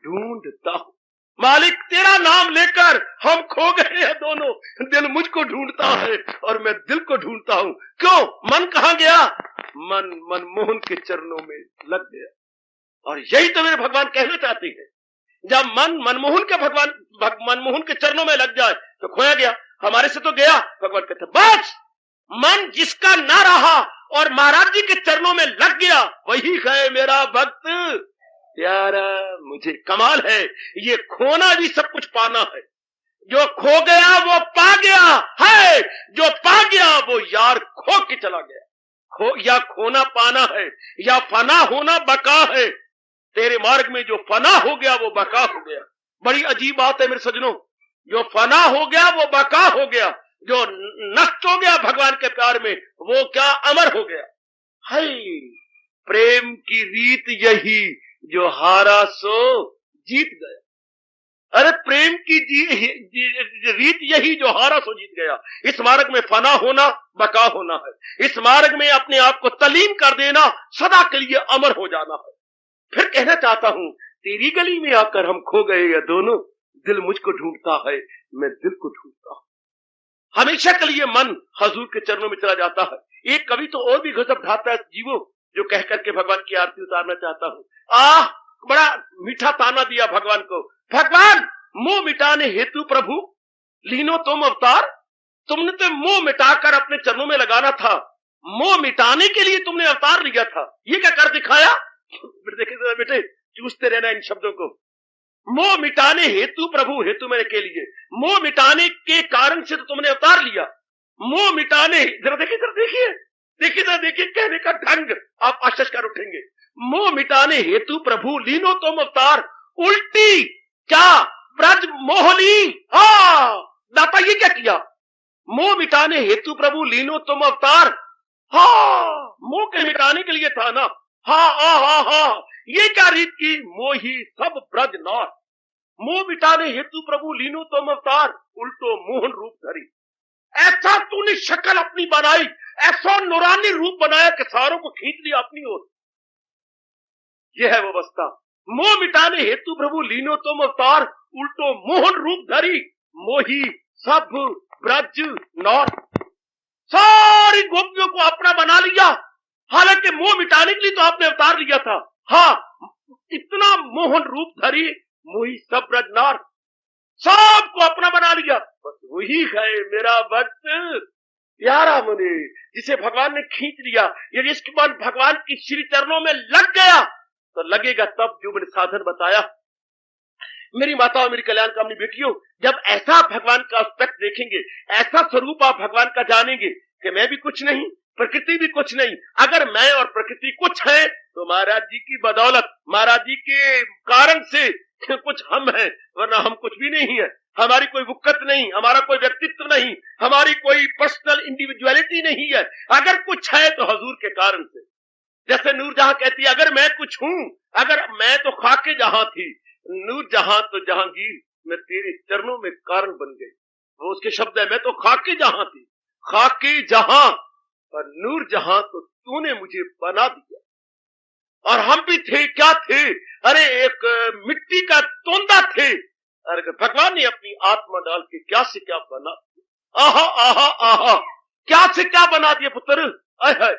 ढूंढता हूं। मालिक तेरा नाम लेकर हम खो गए हैं दोनों, दिल मुझको ढूंढता है और मैं दिल को ढूंढता हूं। क्यों? मन कहां गया? मन मनमोहन के चरणों में लग गया। और यही तो मेरे भगवान कहना चाहते हैं, जब मन मनमोहन के चरणों में लग जाए तो खोया गया, हमारे से तो गया। भगवान कहते बस मन जिसका ना रहा और महाराज जी के चरणों में लग गया वही है मेरा भक्त प्यारा। मुझे कमाल है, ये खोना भी सब कुछ पाना है। जो खो गया वो पा गया है, जो पा गया वो यार खो के चला गया। या खोना पाना है या फना होना बका है। तेरे मार्ग में जो फना हो गया वो बका हो गया। बड़ी अजीब बात है मेरे सजनों, जो फना हो गया वो बका हो गया, जो नष्ट हो गया भगवान के प्यार में वो क्या अमर हो गया। हाय, प्रेम की रीत यही जो हारा सो जीत गया। अरे प्रेम की रीत यही जो हारा सो जीत गया। इस मार्ग में फना होना बका होना है, इस मार्ग में अपने आप को तलीम कर देना, सदा के लिए अमर हो जाना है। फिर कहना चाहता हूं तेरी गली में आकर हम खो गए या दोनों, दिल मुझको ढूंढता है मैं दिल को ढूंढता हूं। हमेशा के लिए मन हजूर के चरणों में चला जाता है। एक कवि तो और भी गजब ढाता है जीवो, जो कह करके भगवान की आरती उतारना चाहता हूं। बड़ा मीठा ताना दिया भगवान को। भगवान मोह मिटाने हेतु प्रभु लीनो तुम अवतार। तुमने तो मोह मिटाकर अपने चरणों में लगाना था, मोह मिटाने के लिए तुमने अवतार लिया था। ये क्या कर दिखाया? देखिए बेटे, चूसते रहना इन शब्दों को। मोह मिटाने हेतु प्रभु, हेतु मेरे के लिए, मोह मिटाने के कारण से तो तुमने अवतार लिया। मोह मिटाने, जरा देखिए देखिए कहने का ढंग, आप आश्चर्य कर उठेंगे। मोह मिटाने हेतु प्रभु लीनो तुम अवतार। उल्टी क्या ब्रज मोहली। दाता ये क्या किया? मोह मिटाने हेतु प्रभु लीनो तुम अवतार। मोह के मिटाने के लिए था ना। ये क्या रीत की? मोही सब ब्रज नार। मोह मिटाने हेतु प्रभु लीनो तुम अवतार, उल्टो मोहन रूप धरी। ऐसा तूने शक्ल अपनी बनाई, ऐसा नूरानी रूप बनाया कि सारों को खींच लिया अपनी ओर। यह है वो अवस्था। मोह मिटाने हेतु प्रभु लीनो तुम अवतार, उल्टो मोहन रूप धरी। मोही सब ब्रज नौर। सारी गोपियों को अपना बना लिया, हालांकि मोह मिटाने के लिए तो आपने अवतार लिया था। इतना मोहन रूप धरी, मोही सब ब्रज नार, सबको अपना बना लिया। बस वही है मेरा भक्त प्यारा मुनि, जिसे भगवान ने खींच लिया। यदि इसके बाद भगवान की श्री चरणों में लग गया तो लगेगा तब जो मैंने साधन बताया। मेरी माता और मेरी कल्याण कामनी बेटियों, जब ऐसा भगवान का एस्पेक्ट देखेंगे, ऐसा स्वरूप आप भगवान का जानेंगे कि मैं भी कुछ नहीं, प्रकृति भी कुछ नहीं। अगर मैं और प्रकृति कुछ है तो महाराज जी की बदौलत, महाराज जी के कारण से कुछ हम हैं, वरना हम कुछ भी नहीं है। हमारी कोई वुक्कत नहीं, हमारा कोई व्यक्तित्व नहीं, हमारी कोई पर्सनल इंडिविजुअलिटी नहीं है। अगर कुछ है तो हजूर के कारण से। जैसे नूरजहां कहती है, अगर मैं कुछ हूं, अगर मैं तो खाके जहां थी, नूरजहां तो जहांगीर, मैं तेरे चरणों में कारण बन गई। वो उसके शब्द है, मैं तो खाके जहां थी, खाके जहां, पर नूरजहां तो तूने मुझे बना दिया। और हम भी थे, क्या थे? अरे एक मिट्टी का तोंदा थे। अरे भगवान ने अपनी आत्मा डाल के क्या से क्या बना दिया। आहा आहा आहा, क्या से क्या बना दिया पुत्र। आय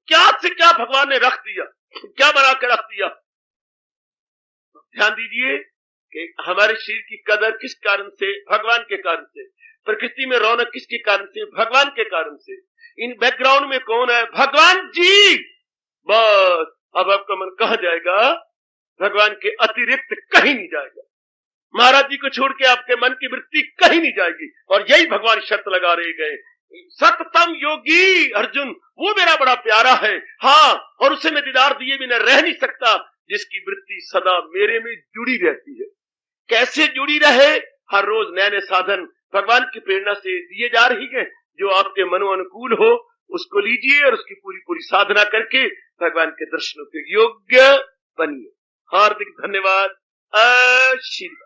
क्या से क्या भगवान ने रख दिया, क्या बना के रख दिया। ध्यान दीजिए कि हमारे शरीर की कदर किस कारण से? भगवान के कारण से। प्रकृति में रौनक किसके कारण से? भगवान के कारण से। इन बैकग्राउंड में कौन है? भगवान जी। बस अब आपका मन कहां जाएगा? भगवान के अतिरिक्त कहीं नहीं जाएगा। महाराज जी को छोड़ के आपके मन की वृत्ति कहीं नहीं जाएगी। और यही भगवान शर्त लगा रहे गए, सततम योगी अर्जुन, वो मेरा बड़ा प्यारा है। हाँ, और उसे मैं दीदार दिए बिना रह नहीं सकता, जिसकी वृत्ति सदा मेरे में जुड़ी रहती है। कैसे जुड़ी रहे? हर रोज नए नए साधन भगवान की प्रेरणा से दिए जा रही है। जो आपके मनो अनुकूल हो उसको लीजिए और उसकी पूरी पूरी साधना करके भगवान के दर्शनों के योग्य बनिए। हार्दिक धन्यवाद। आशीर्वाद।